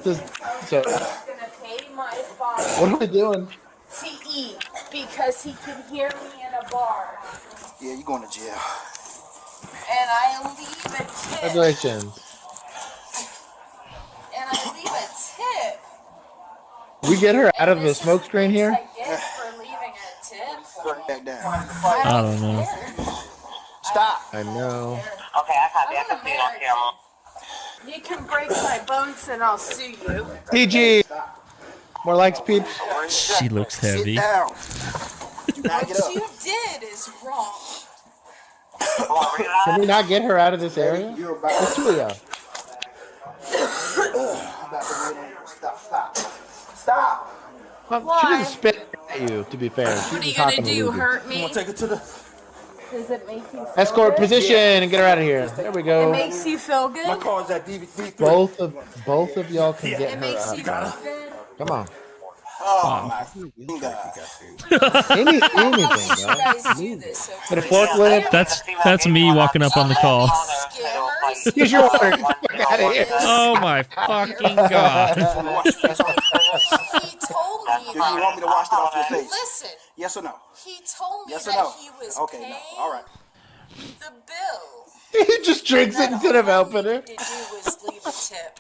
this to me. So, He's gonna pay my father what are we doing? to eat because he can hear me in a bar. Yeah, you're going to jail. And I leave a tip. Congratulations. And I leave a tip. We get her out of the smoke screen here? I get for leaving a tip. Back down. I don't know. Stop. I know. Okay, I copy. I can see it on camera. You can break my bones and I'll sue you. PG. More likes, peeps. She looks heavy. Sit down. What you did is wrong. Can we not get her out of this area? There's two of y'all. Stop. Well, she didn't spit at you, to be fair. What are you gonna do? Hurt me? Take it to the. Does it make you feel Escort good? position and get her out of here. There we go. It makes you feel good? My car's at D3. Both of y'all can get It her makes up. you feel good? Come on. Oh my God. Anything, You bro. guys do this, Get a forklift. That's me walking up on the call. Use your water. Get the fuck out of here. Oh my fucking god. He told me Do you want me to wash it off your face? Listen. Yes or no? He told me Yes or that no? he was Okay, paying no. All right. the bill. He just drinks it instead of helping her. All he did was leave a tip.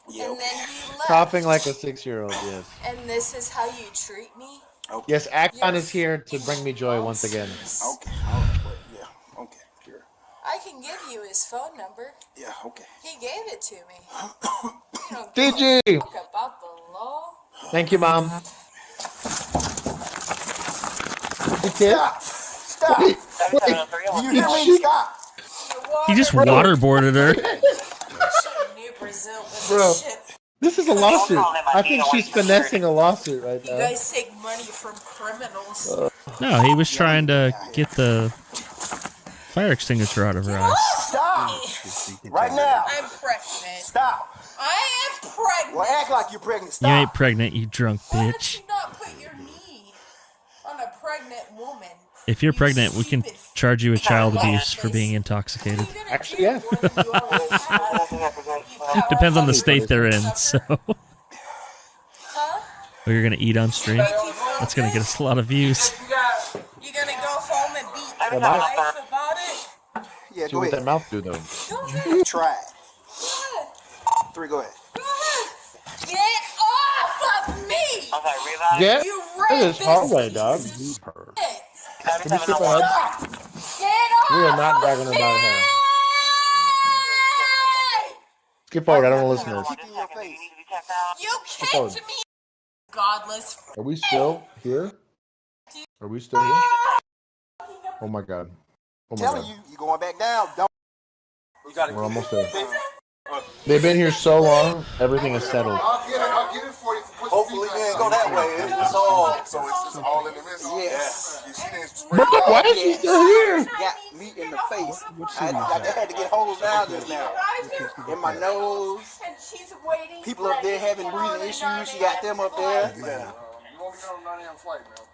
Yeah, And then he left. Coughing like a 6-year-old, yes. And this is how you treat me? Okay. Yes, Akon is here to bring me joy once again. Okay. All right. Well, yeah. Okay. Here. I can give you his phone number. Yeah. Okay. He gave it to me. You don't Did give a you? fuck about the law? Thank you, Mom. Stop. Wait, You hear me? Stop. He just waterboarded her. Bro, this is a lawsuit. I think she's finessing a lawsuit right You now. guys take money from criminals. No, he was trying to get the fire extinguisher out of her eyes. Stop. Right now. I'm pregnant. Stop. I am pregnant. Well, act like you're pregnant. You Stop. ain't pregnant, you drunk bitch. Not put your knee on a pregnant woman. If you're pregnant, we can charge you with child abuse for being intoxicated. Actually, yeah. Depends on the state they're in, so. Or you're gonna eat on stream. That's gonna get us a lot of views. You gonna go home and beat your Well, wife about it? Yeah, See go what that ahead. mouth do, though. Try it. 3, go ahead. Get off of me! Yeah? You Look at this hallway, dog. Can we skip ahead? Get We are not off bragging of about me! her. Skip forward. I don't want to listen to this. You came to me, godless. Are we still here? Are we still here? Oh my god. Oh my Telling god. you, you're going back down. Don't. We're almost there. They've been here so long, everything is settled. I'll get it for you. Hopefully you ain't go that way. It's all. So it's all in the midst. Yes. But why is she still here? Got me in the face. I had to get holes down just now. In my nose. And she's waiting. People up there having breathing issues. She got them up there. You won't be on a 9 a.m. flight, man.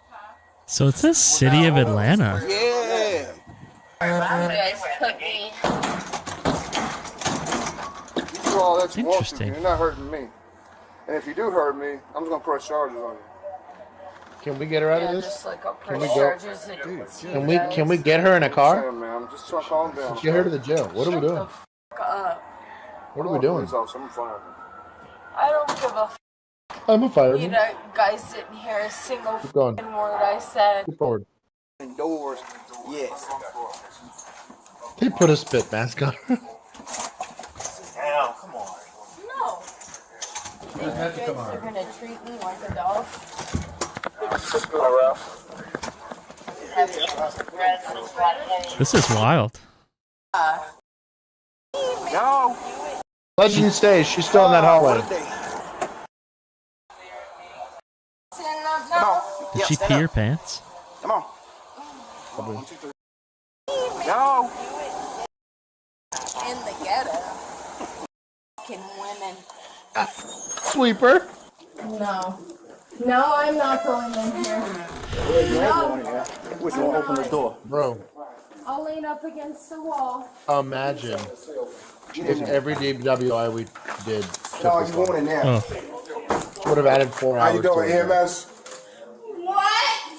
So it's the city of Atlanta. Yeah. You guys put me. You do all that you want to, Interesting. you're not hurting me. And if you do hurt me, I'm just gonna press charges on you. Can we get her out of this? Just like I'll Can press we go? charges against you Can we get her in a car? Sam, man, I'm just trying to calm down. Let's get her to the jail. What are we doing? up. What are we doing? I'm fine. I don't give a f. I'm a You fireman. know, guys didn't hear a single Keep going. f***ing word I said. Keep forward. Doors. Yes. They put a spit mask on her. No. You guys are gonna treat me like a dog. This is wild. No. Legend stays. She's still in that hallway. Come on. Did she pee her pants? Come on. Probably. 1, 2, 3. Go. In the ghetto. Fucking women. Sweeper. No. No, I'm not going in here. No. Which one? Open the door. Bro, I'll lean up against the wall. imagine if every DWI we did No, you want in there. Oh, would have added 4 hours. How you doing, to it. EMS? What?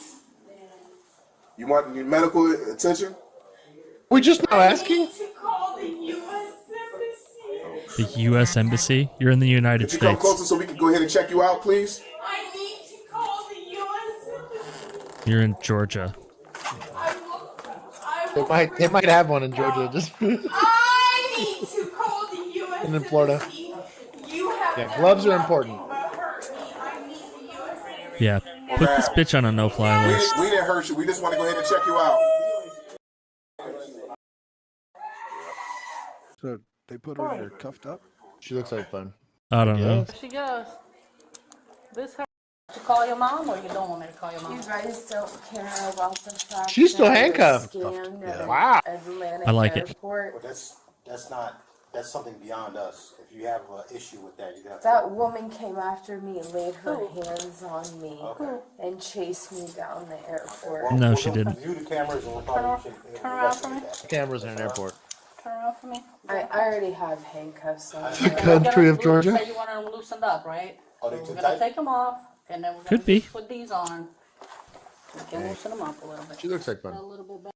You want your medical attention? We just now asking? To call the U.S. Embassy. the U.S. Embassy? You're in the United Could you come States. closer so we can go ahead and check you out, please? I need to call the U.S. Embassy. You're in Georgia. They might have one in Georgia. Just I need to call the U.S. and in Florida. You have Yeah, gloves are important. Yeah, put this bitch on a no-fly list. We didn't hurt you. We just want to go ahead and check you out. So they put her there cuffed up? She looks like fun. I don't know. She goes. This To call your mom, or you don't want me to call your mom? You guys don't care about the fact She's still handcuffed. Wow. I like it. Well, that's something beyond us. If you have an issue with that, you have That woman came after me and laid her hands on me and chased me down the airport. No, she didn't. View the cameras and we'll Turn around for me. Cameras in an airport. Turn around for me. I already have handcuffs on. The country of Georgia. You said you want them loosened up, right? Are they We're too gonna tight? take them off, and then we're Could gonna be. put these on. We can loosen them up a little bit. She looks like fun. A little bit better.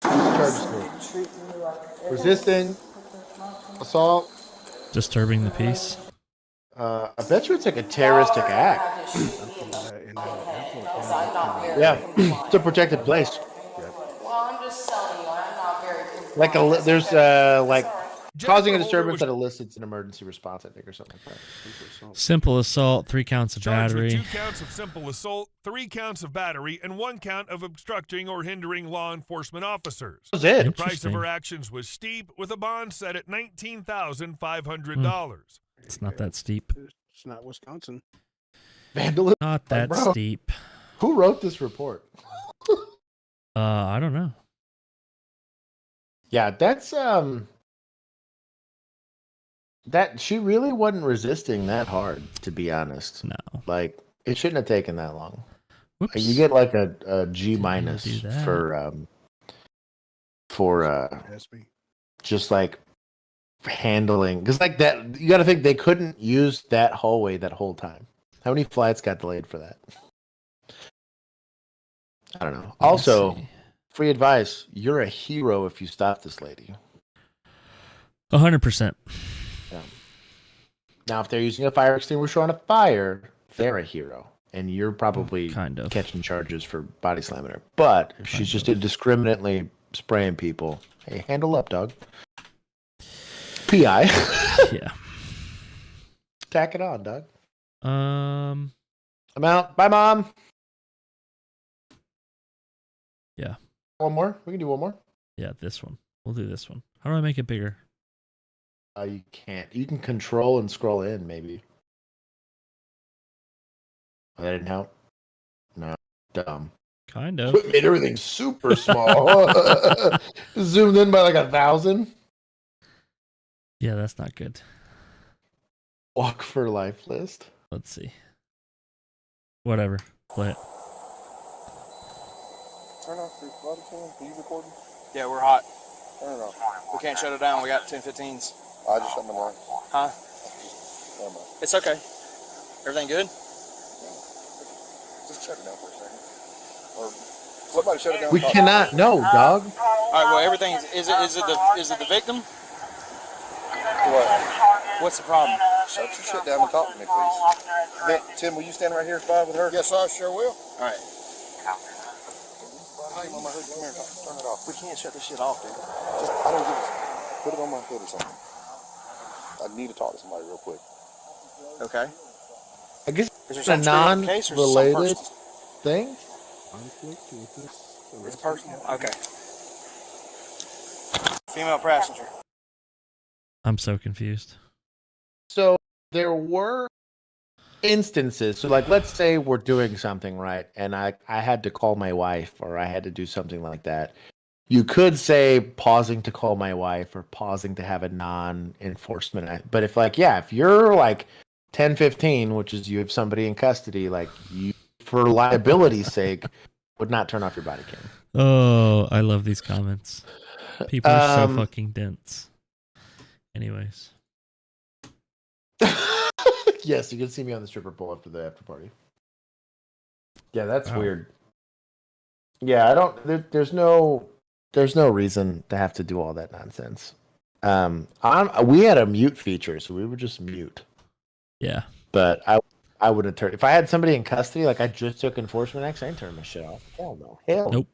Charges me. Resisting, assault. Disturbing the peace. I bet you it's like a terroristic act. Yeah, it's a protected place. Well, I'm just telling you, I'm not very. Like there's like causing a disturbance that elicits an emergency response, I think, or something like that. Simple assault, 3 counts of Charged with battery. 2 counts of simple assault, 3 counts of battery, and 1 count of obstructing or hindering law enforcement officers. That was it. The price of her actions was steep, with a bond set at $19,500. It's not that steep. It's not Wisconsin. Vandalism. Not that Bro. steep. Who wrote this report? I don't know. Yeah, that's that she really wasn't resisting that hard, to be honest. No. Like it shouldn't have taken that long. Whoops. You get like a G minus do that. for just like handling, because like that, you got to think they couldn't use that hallway that whole time. How many flights got delayed for that? I don't know. Also, free advice: you're a hero if you stop this lady. 100%. Yeah. Now, if they're using a fire extinguisher on a fire, they're a hero, and you're probably kind of catching charges for body slamming her. But if she's just indiscriminately spraying people, hey, handle up, dog. PI. Yeah. Tack it on, dog. I'm out. Bye, Mom. Yeah. One more. We can do one more. Yeah, this one. We'll do this one. How do I make it bigger? You can't. You can control and scroll in, maybe. Oh, that didn't help. No, dumb. Kind of. It made everything super small. Zoomed in by like 1,000. Yeah, that's not good. Walk for life list. Let's see. Whatever. Play it. Turn off the Bodycam. Are you recording? Yeah, we're hot. Turn it off. We can't shut it down. We got 10-15s. I just shut my down. Huh? It's okay. Everything good? Just shut it down for a second. Or somebody shut it down. We cannot. No, dog. All right. Well, everything is it the victim? What? What's the problem? Shut your shit down and talk to me, please. Tim, will you stand right here, 5 with her? Yes, I sure will. All right. Hey, Mama, come here, turn it off. We can't shut this shit off, dude. Just, I don't give a... Put it on my hood or something. I need to talk to somebody real quick. Okay. I guess Is there it's a some case or some non-related person? thing. It's personal. Okay. Female passenger. I'm so confused. So there were instances. So like, let's say we're doing something right, and I had to call my wife, or I had to do something like that. You could say pausing to call my wife or pausing to have a non-enforcement. But if you're like 10-15, which is you have somebody in custody, like you, for liability's sake, would not turn off your body cam. Oh, I love these comments. People are so fucking dense. Anyways. Yes, you can see me on the stripper pole after the after party. Yeah, that's weird. Yeah, I don't. There's no reason to have to do all that nonsense. We had a mute feature, so we would just mute. Yeah, but I wouldn't turn. If I had somebody in custody, like I just took enforcement action, I ain't turning my shit off. Hell no. Hell. Nope.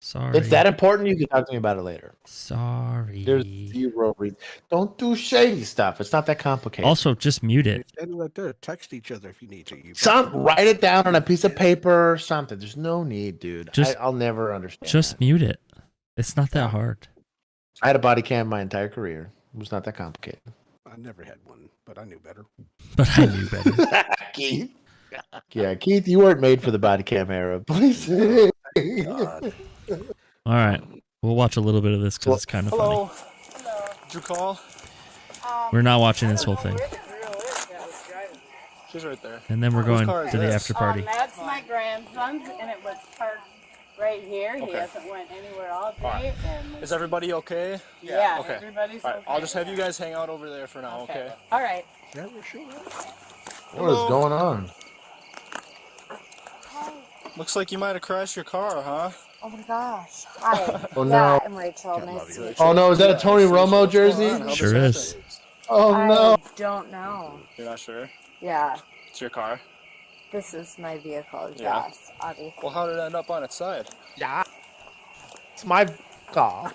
Sorry. It's that important. You can talk to me about it later. Sorry. There's 0 reason. Don't do shady stuff. It's not that complicated. Also, just mute it. Stand right there. Text each other if you need to. Write it down on a piece of paper or something. There's no need, dude. I'll never understand. Just mute it. It's not that hard. I had a body cam my entire career. It was not that complicated. I never had one, but I knew better. But I knew better. Keith. Yeah, Keith, you weren't made for the body cam era. Please. All right, we'll watch a little bit of this because it's kind of funny. Hello. Did you call? We're not watching this whole thing, She's right there. and then we're Whose going car is to the this? after party. That's my grandson's, and it was parked right here. He Okay. hasn't went anywhere all day. All right. And Is everybody okay? Yeah, Okay. everybody's All right. okay. I'll just have you guys hang out over there for now, okay? All right. What is going on? Looks like you might have crashed your car, huh? Oh my gosh. Hi. Oh, yeah, no. I'm Rachel. Nice to meet you. Oh no, is that a Tony Romo jersey? Sure is. Oh no. I don't know. You're not sure? Yeah, It's your car? this is my vehicle. Yeah. Yes, obviously. Well, how did it end up on its side? Yeah. It's my car.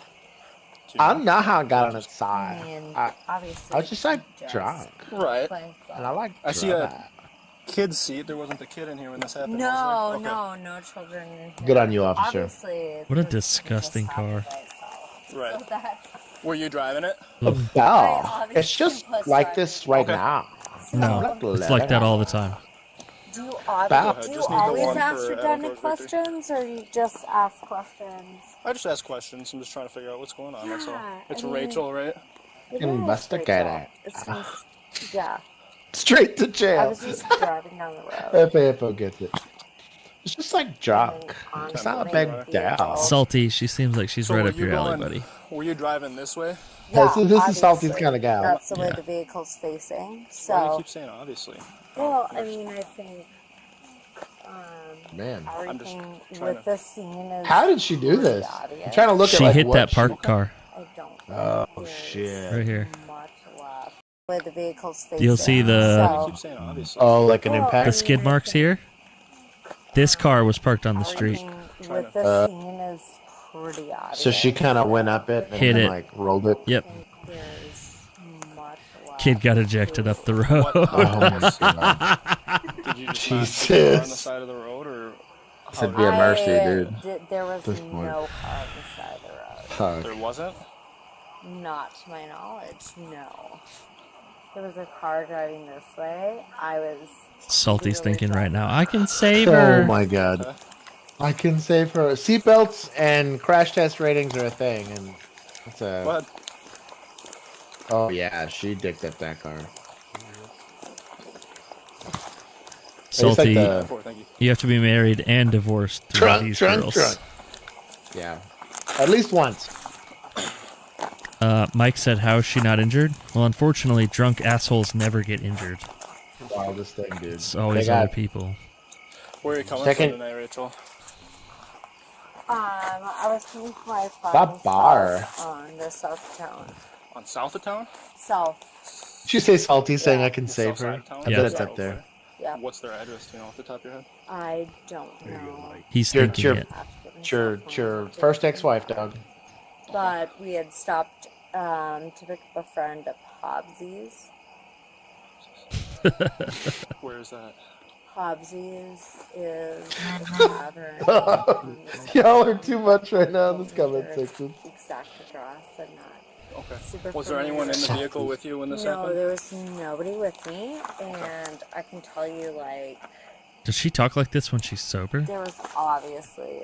I don't know how I got on its side. I mean, I obviously. was just like just drunk. Right. play And I like I see drunk. a kid's seat. There wasn't the kid in here when this happened, No, was there? no, no children in here. Good on you, officer. Obviously, What a this disgusting just car. happened by Right. itself. So that- Were you driving it? No, it's just like this right Okay. now. No, it's like that all the time. Do you, Bow. do you Just need the always one ask for redundant Adam Victor. questions, or you just ask questions? I just ask questions. I'm just trying to figure out what's going on. That's all. Yeah, It's I mean- Rachel, right? It Investigate is, it. Rachel. Yeah. Straight to I jail. was just driving down the road. FAFO gets it. It's just like drunk. It's not a big deal. Salty, she seems like she's So right were up you your alley, going- buddy. Were you driving this way? Yeah, so this is Salty's obviously. kind of gal. That's the way Yeah. the vehicle's facing. Why do you So, keep saying obviously? well, I mean, I think Man. I'm just everything trying with to- the scene is. How did she do this? pretty I'm trying to look She at like hit what that she- parked car I don't think Oh there's shit. right here. much left. The way the vehicle's facing. You'll see the I So, keep saying obviously. Oh, like an Well, impact. the skid marks here. This car was parked on the street. everything with the scene is pretty obvious. So she kind of went up it and Hit then, it. like rolled it. Yep. There's much left. Kid got ejected up the road. Oh my god. Did you just Jesus. not put her on the side of the road, or This would be a mercy, dude. There was This point. no car on the side of the road. Fuck. there wasn't? Not to my knowledge, no. There was a car driving this way. I was. Salty's really thinking right driving now, that I can way. save Oh her. my god. I can save her. Seatbelts and crash test ratings are a thing, and it's a. What? Oh yeah, she dicked up that car. Salty, the- Thank you. you have to be married and divorced to Trunk, these trunk, girls. trunk. Yeah, at least once. Mike said, how is she not injured? Well, unfortunately, drunk assholes never get injured. Wildest thing, dude. It's always They got- other people. Where are you coming Second- from tonight, Rachel? I was coming from my That friend's bar. house on the south town. On south of town? South. Did you say Salty saying I can The save south her? side of town? I Yeah. bet it's up there. Yeah. What's their address? Do you know off the top of your head? I don't know. He's Your- thinking your- it. It's your first ex-wife, dog. But we had stopped to pick up a friend at Hobbsy's. Where is that? Hobbsy's is a tavern. on the south Y'all are too much right now in this comment There's section. Exact address and not Okay. super Was there anyone in the familiar. vehicle with you when this No, happened? there was nobody with me, and I can tell you, like, Does she talk like this when she's sober? there was obviously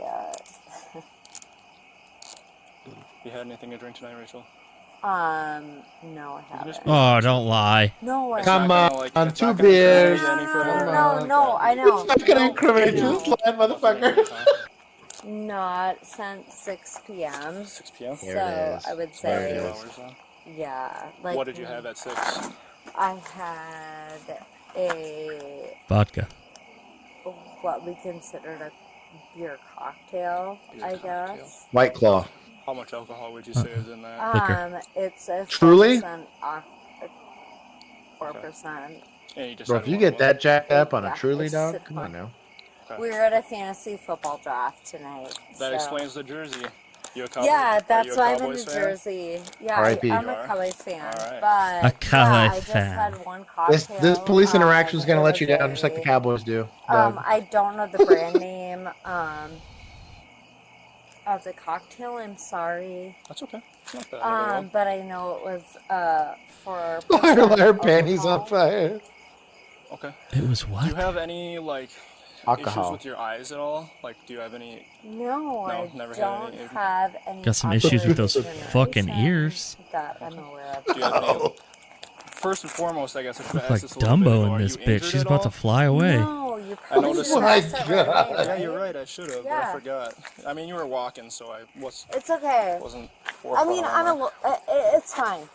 You had anything to drink tonight, Rachel? no, I haven't. Oh, don't lie. No, I Come haven't. on, it's two not gonna beers. incriminate any further. No, I know. It's not gonna No, incriminate you, no. this lad, motherfucker. Not since 6 p.m. 6 p.m. Here it So is. I would There it say, is. 2 hours now. yeah. Like, What did you have at 6? I had a Vodka. what we considered a beer cocktail, I guess. White Claw. How much alcohol would you say is in that? Liquor. It's a Truly? 4%. And you just Bro, had if you one get more? that jacked up on a Yeah, Truly, it's dog, sip come on one. now. Okay. We were at a fantasy football draft tonight. That so. explains the jersey. You a Cowboy? Yeah, Are that's you a why I'm in Cowboys New fan? Jersey. Yeah, R.I.P. I'm You a are? Cowboys fan. Alright. But A Cowboy yeah, I just fan. had one cocktail. This police interaction is gonna it let you was down just like the Cowboys do. I don't know the brand name of the cocktail. I'm sorry. That's okay. It's not bad at all. But I know it was for. Why are her percent panties on alcohol. fire? Okay. It was Do you what? have any like Alcohol. issues with your eyes at all? Like, do you have any? No, I never had don't any. have any. Got some issues with those ocular fucking degeneration ears. that I'm aware of. Do you have any? First and foremost, I guess I should Look have like asked this a little bit Dumbo ago. in Are this you bitch. injured She's at about all? to fly away. No, you I probably noticed. should have asked that right away, Yeah, right? you're right. I should have, but Yeah. I forgot. I mean, you were walking, so I It's okay. wasn't. I mean, it's fine.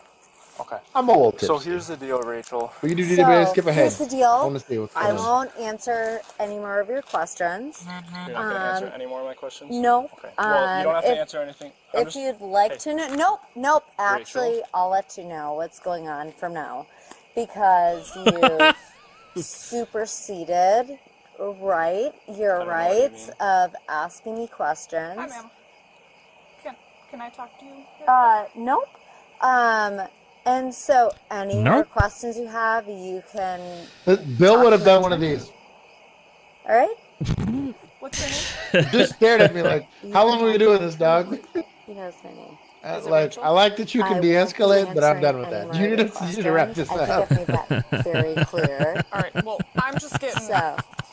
Okay. I'm a little tipsy. So here's the deal, Rachel. What you do, DWI? Skip ahead. Here's the deal. I want to see what's I going on. won't answer any more of your questions. You're not going to answer any more of my questions? No. Okay. Well, you don't have to if- answer anything. If you'd like to know, nope. Actually, I'll let you know what's going on from now, because you superseded your rights of asking me questions. Hi, ma'am. Can I talk to you? Nope. And so any more Nope. questions you have, you can. Bill would have done one of these. All right. What's your name? Just stared at me like, how long are we doing this, dog? He knows my name. I like that you can de-escalate, but I'm done with that. You need to wrap this I up. think I've made that very clear. All right. Well, I'm just getting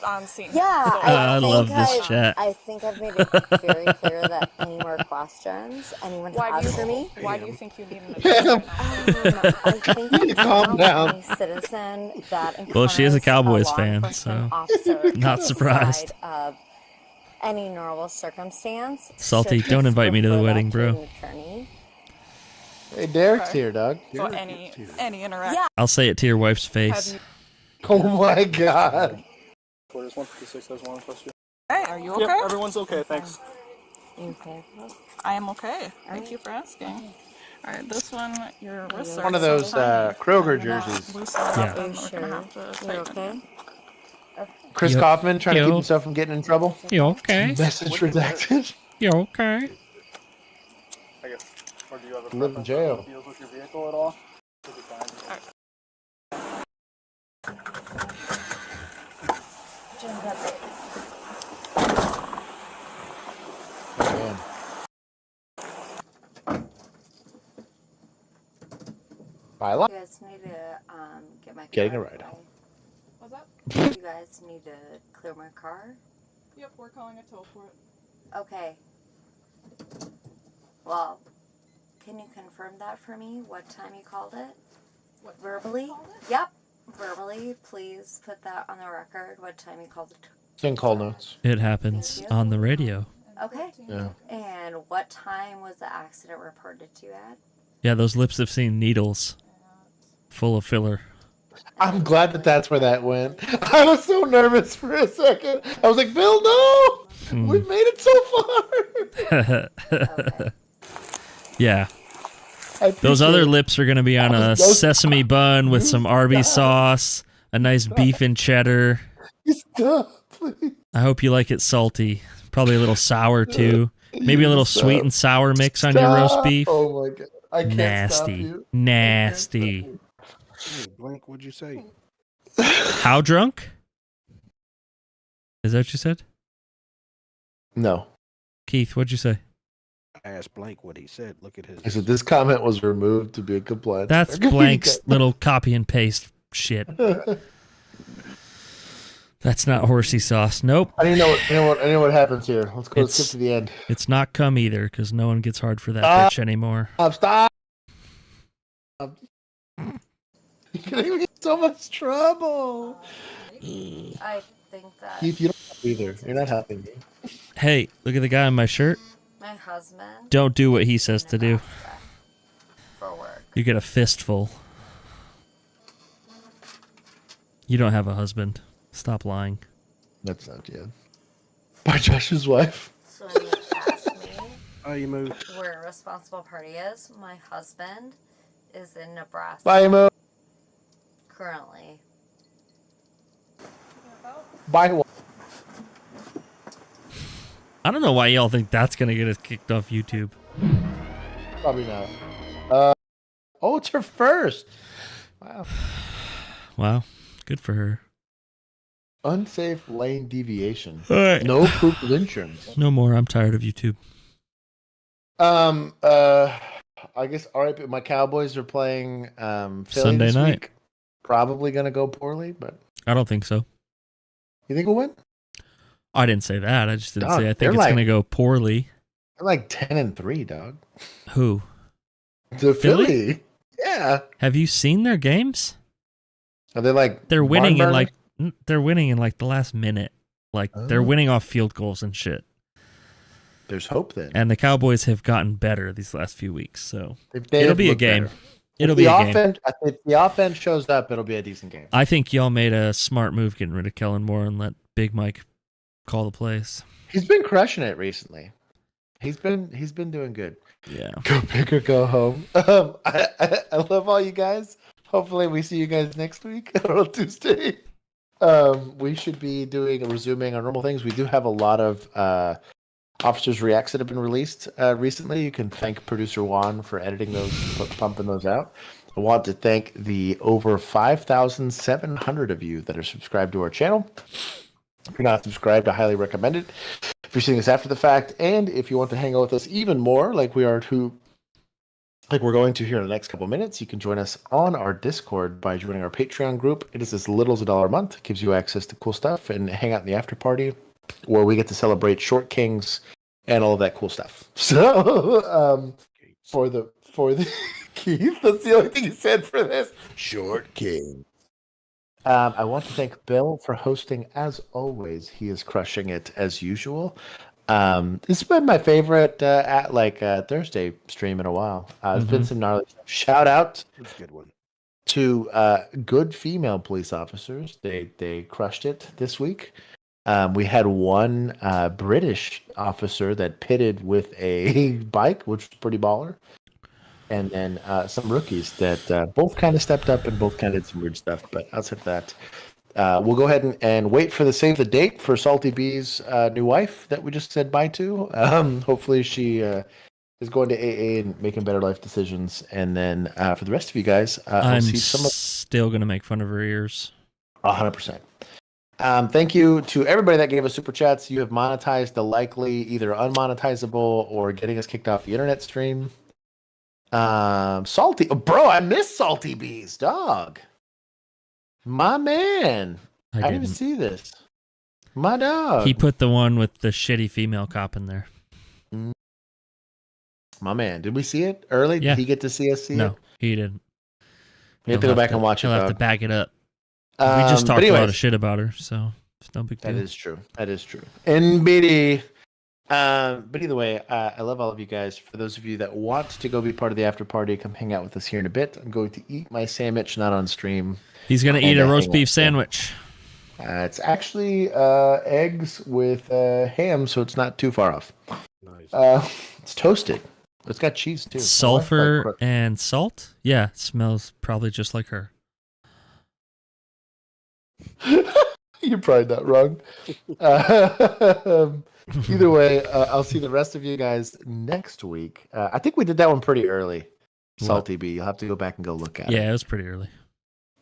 on scene. Yeah, So- I love this chat. I think I've made it very clear that any more questions anyone has for me. Why do you think you need an attorney? I think You need to calm down. any citizen that Well, she is a encounters Cowboys law fan, enforcement so officer not surprised. outside of any normal circumstance. Salty, should don't invite me to the refer that wedding, to bro. an attorney. Hey, Derek's here, dog. So any interaction. I'll say it to your wife's face. Oh my God. Quarters 156 has one question. Hey, are you okay? Yep, everyone's okay, thanks. Okay. I am okay. Thank you for asking. All right, this one, your wrists are One of those Kroger jerseys. Yeah. We're gonna have to tighten it. Chris Yo- Kaufman trying to yo. keep himself from getting in trouble. You okay? Message redacted. You okay? I guess. Or do you have a Live in preference jail. that deals with your vehicle at all? Should be fine. Man. I like You guys need to get my getting a car ride home. What's up? You guys need to clear my car. Yep, we're calling a tow for it. Okay. Well, can you confirm that for me? What time you called it? What time Verbally? you called it? Yep. Verbally, please put that on the record. What time you called it? It's in call notes. It happens on the radio. Okay. Yeah. And what time was the accident reported to you at? Yeah, those lips have seen needles full of filler. I'm glad that that's where that went. I was so nervous for a second. I was like, Bill, no! We've made it so far! Yeah. I Those other appreciate it. lips are going to be on a Those- sesame bun with some Arby's sauce, a nice beef and cheddar. Stop, please. I hope you like it salty. Probably a little sour too. Maybe a little sweet and sour mix on your roast Stop. beef. Oh my God. I can't stop Nasty. you. Nasty. Hey, Blink, what'd you say? How drunk? Is that what you said? No. Keith, what'd you say? I asked Blank what he said. Look at his. I said this comment was removed to be a compliance. That's Blank's little copy and paste shit. That's not horsey sauce. Nope. I know what happens here. Let's go skip to the end. It's not cum either, because no one gets hard for that Stop. bitch anymore. Stop. You're getting me in so much trouble. I think that Keith, you don't help either. You're not helping me. Hey, look at the guy on my shirt. my husband Don't do what he says to do. for work. You get a fistful. You don't have a husband. Stop lying. That's not good. By Josh's wife. So when you ask me Oh, you moved. where a responsible party is, my husband is in Nebraska. Bye, Emo. Currently. Bye. Wa- I don't know why y'all think that's gonna get us kicked off YouTube. Probably not. Oh, it's her first. Wow. Wow, good for her. Unsafe lane deviation. All right. No proof of insurance. No more. I'm tired of YouTube. I guess my Cowboys are playing Philly Sunday this night. week. Probably gonna go poorly, but I don't think so. You think we'll win? I didn't say that. I just didn't Dog, say I think they're it's like- going to go poorly. They're like 10-3, dog. Who? The Philly. Yeah. Have you seen their games? Are they like They're winning barn in like burners? they're winning in like the last minute. Like they're winning off field goals and shit. There's hope then. And the Cowboys have gotten better these last few weeks, so They it'll have be a looked game. better. It'll If be the a game. offense, if the offense shows up, it'll be a decent game. I think y'all made a smart move getting rid of Kellen Moore and let Big Mike call the plays. He's been crushing it recently. He's been doing good. Yeah. Go big or go home. I love all you guys. Hopefully we see you guys next week on Tuesday. We should be resuming our normal things. We do have a lot of officers' reacts that have been released recently. You can thank producer Juan for editing those, pumping those out. I want to thank the over 5,700 of you that are subscribed to our channel. If you're not subscribed, I highly recommend it. If you're seeing this after the fact, and if you want to hang out with us even more, like we're going to here in the next couple minutes, you can join us on our Discord by joining our Patreon group. It is as little as $1 a month. It gives you access to cool stuff and hang out in the after party, where we get to celebrate Short Kings and all of that cool stuff. So, for the Keith, that's the only thing you said for this. Short King. I want to thank Bill for hosting as always. He is crushing it as usual. This has been my favorite Thursday stream in a while. It's been some gnarly stuff. Shout out That's a good one. to good female police officers. They crushed it this week. We had one British officer that pitted with a bike, which was pretty baller. And then some rookies that both kind of stepped up and both kind of did some weird stuff. But outside of that, we'll go ahead and wait for the save the date for Salty B's new wife that we just said bye to. Hopefully she is going to AA and making better life decisions. And then for the rest of you guys, I'm see some of still going to make fun of her ears. 100%. Thank you to everybody that gave us super chats. You have monetized the likely either unmonetizable or getting us kicked off the internet stream. Salty, bro, I miss Salty Bees, dog. My man, I didn't even see this. My dog. He put the one with the shitty female cop in there. My man, did we see it early? Yeah. Did he get to see us see it? No, he didn't. We have to go back and watch it. He'll have dog. to back it up. We just talked a lot of shit about her, so it's no big deal. That is true. That is true. NBD. But either way, I love all of you guys. For those of you that want to go be part of the after party, come hang out with us here in a bit. I'm going to eat my sandwich, not on stream. He's going to eat a roast beef sandwich. It's actually eggs with ham, so it's not too far off. Nice. It's toasted. It's got cheese too. Sulfur and salt? Yeah, smells probably just like her. You're probably not wrong. Either way, I'll see the rest of you guys next week. I think we did that one pretty early. Salty B. You'll have to go back and go look at it. Yeah, it was pretty early.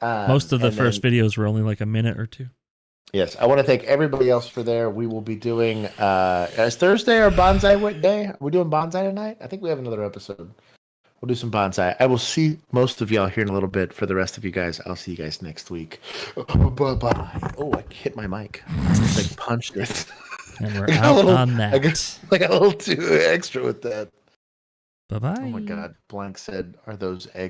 Most of the first videos were only like a minute or two. Yes, I want to thank everybody else for there. We will be doing, is Thursday our bonsai day? We're doing bonsai tonight? I think we have another episode. We'll do some bonsai. I will see most of y'all here in a little bit. For the rest of you guys, I'll see you guys next week. Bye-bye. Oh, I hit my mic. I punched it. And we're out on that. I got a little too extra with that. Bye-bye. Oh my God. Blank said, are those eggs?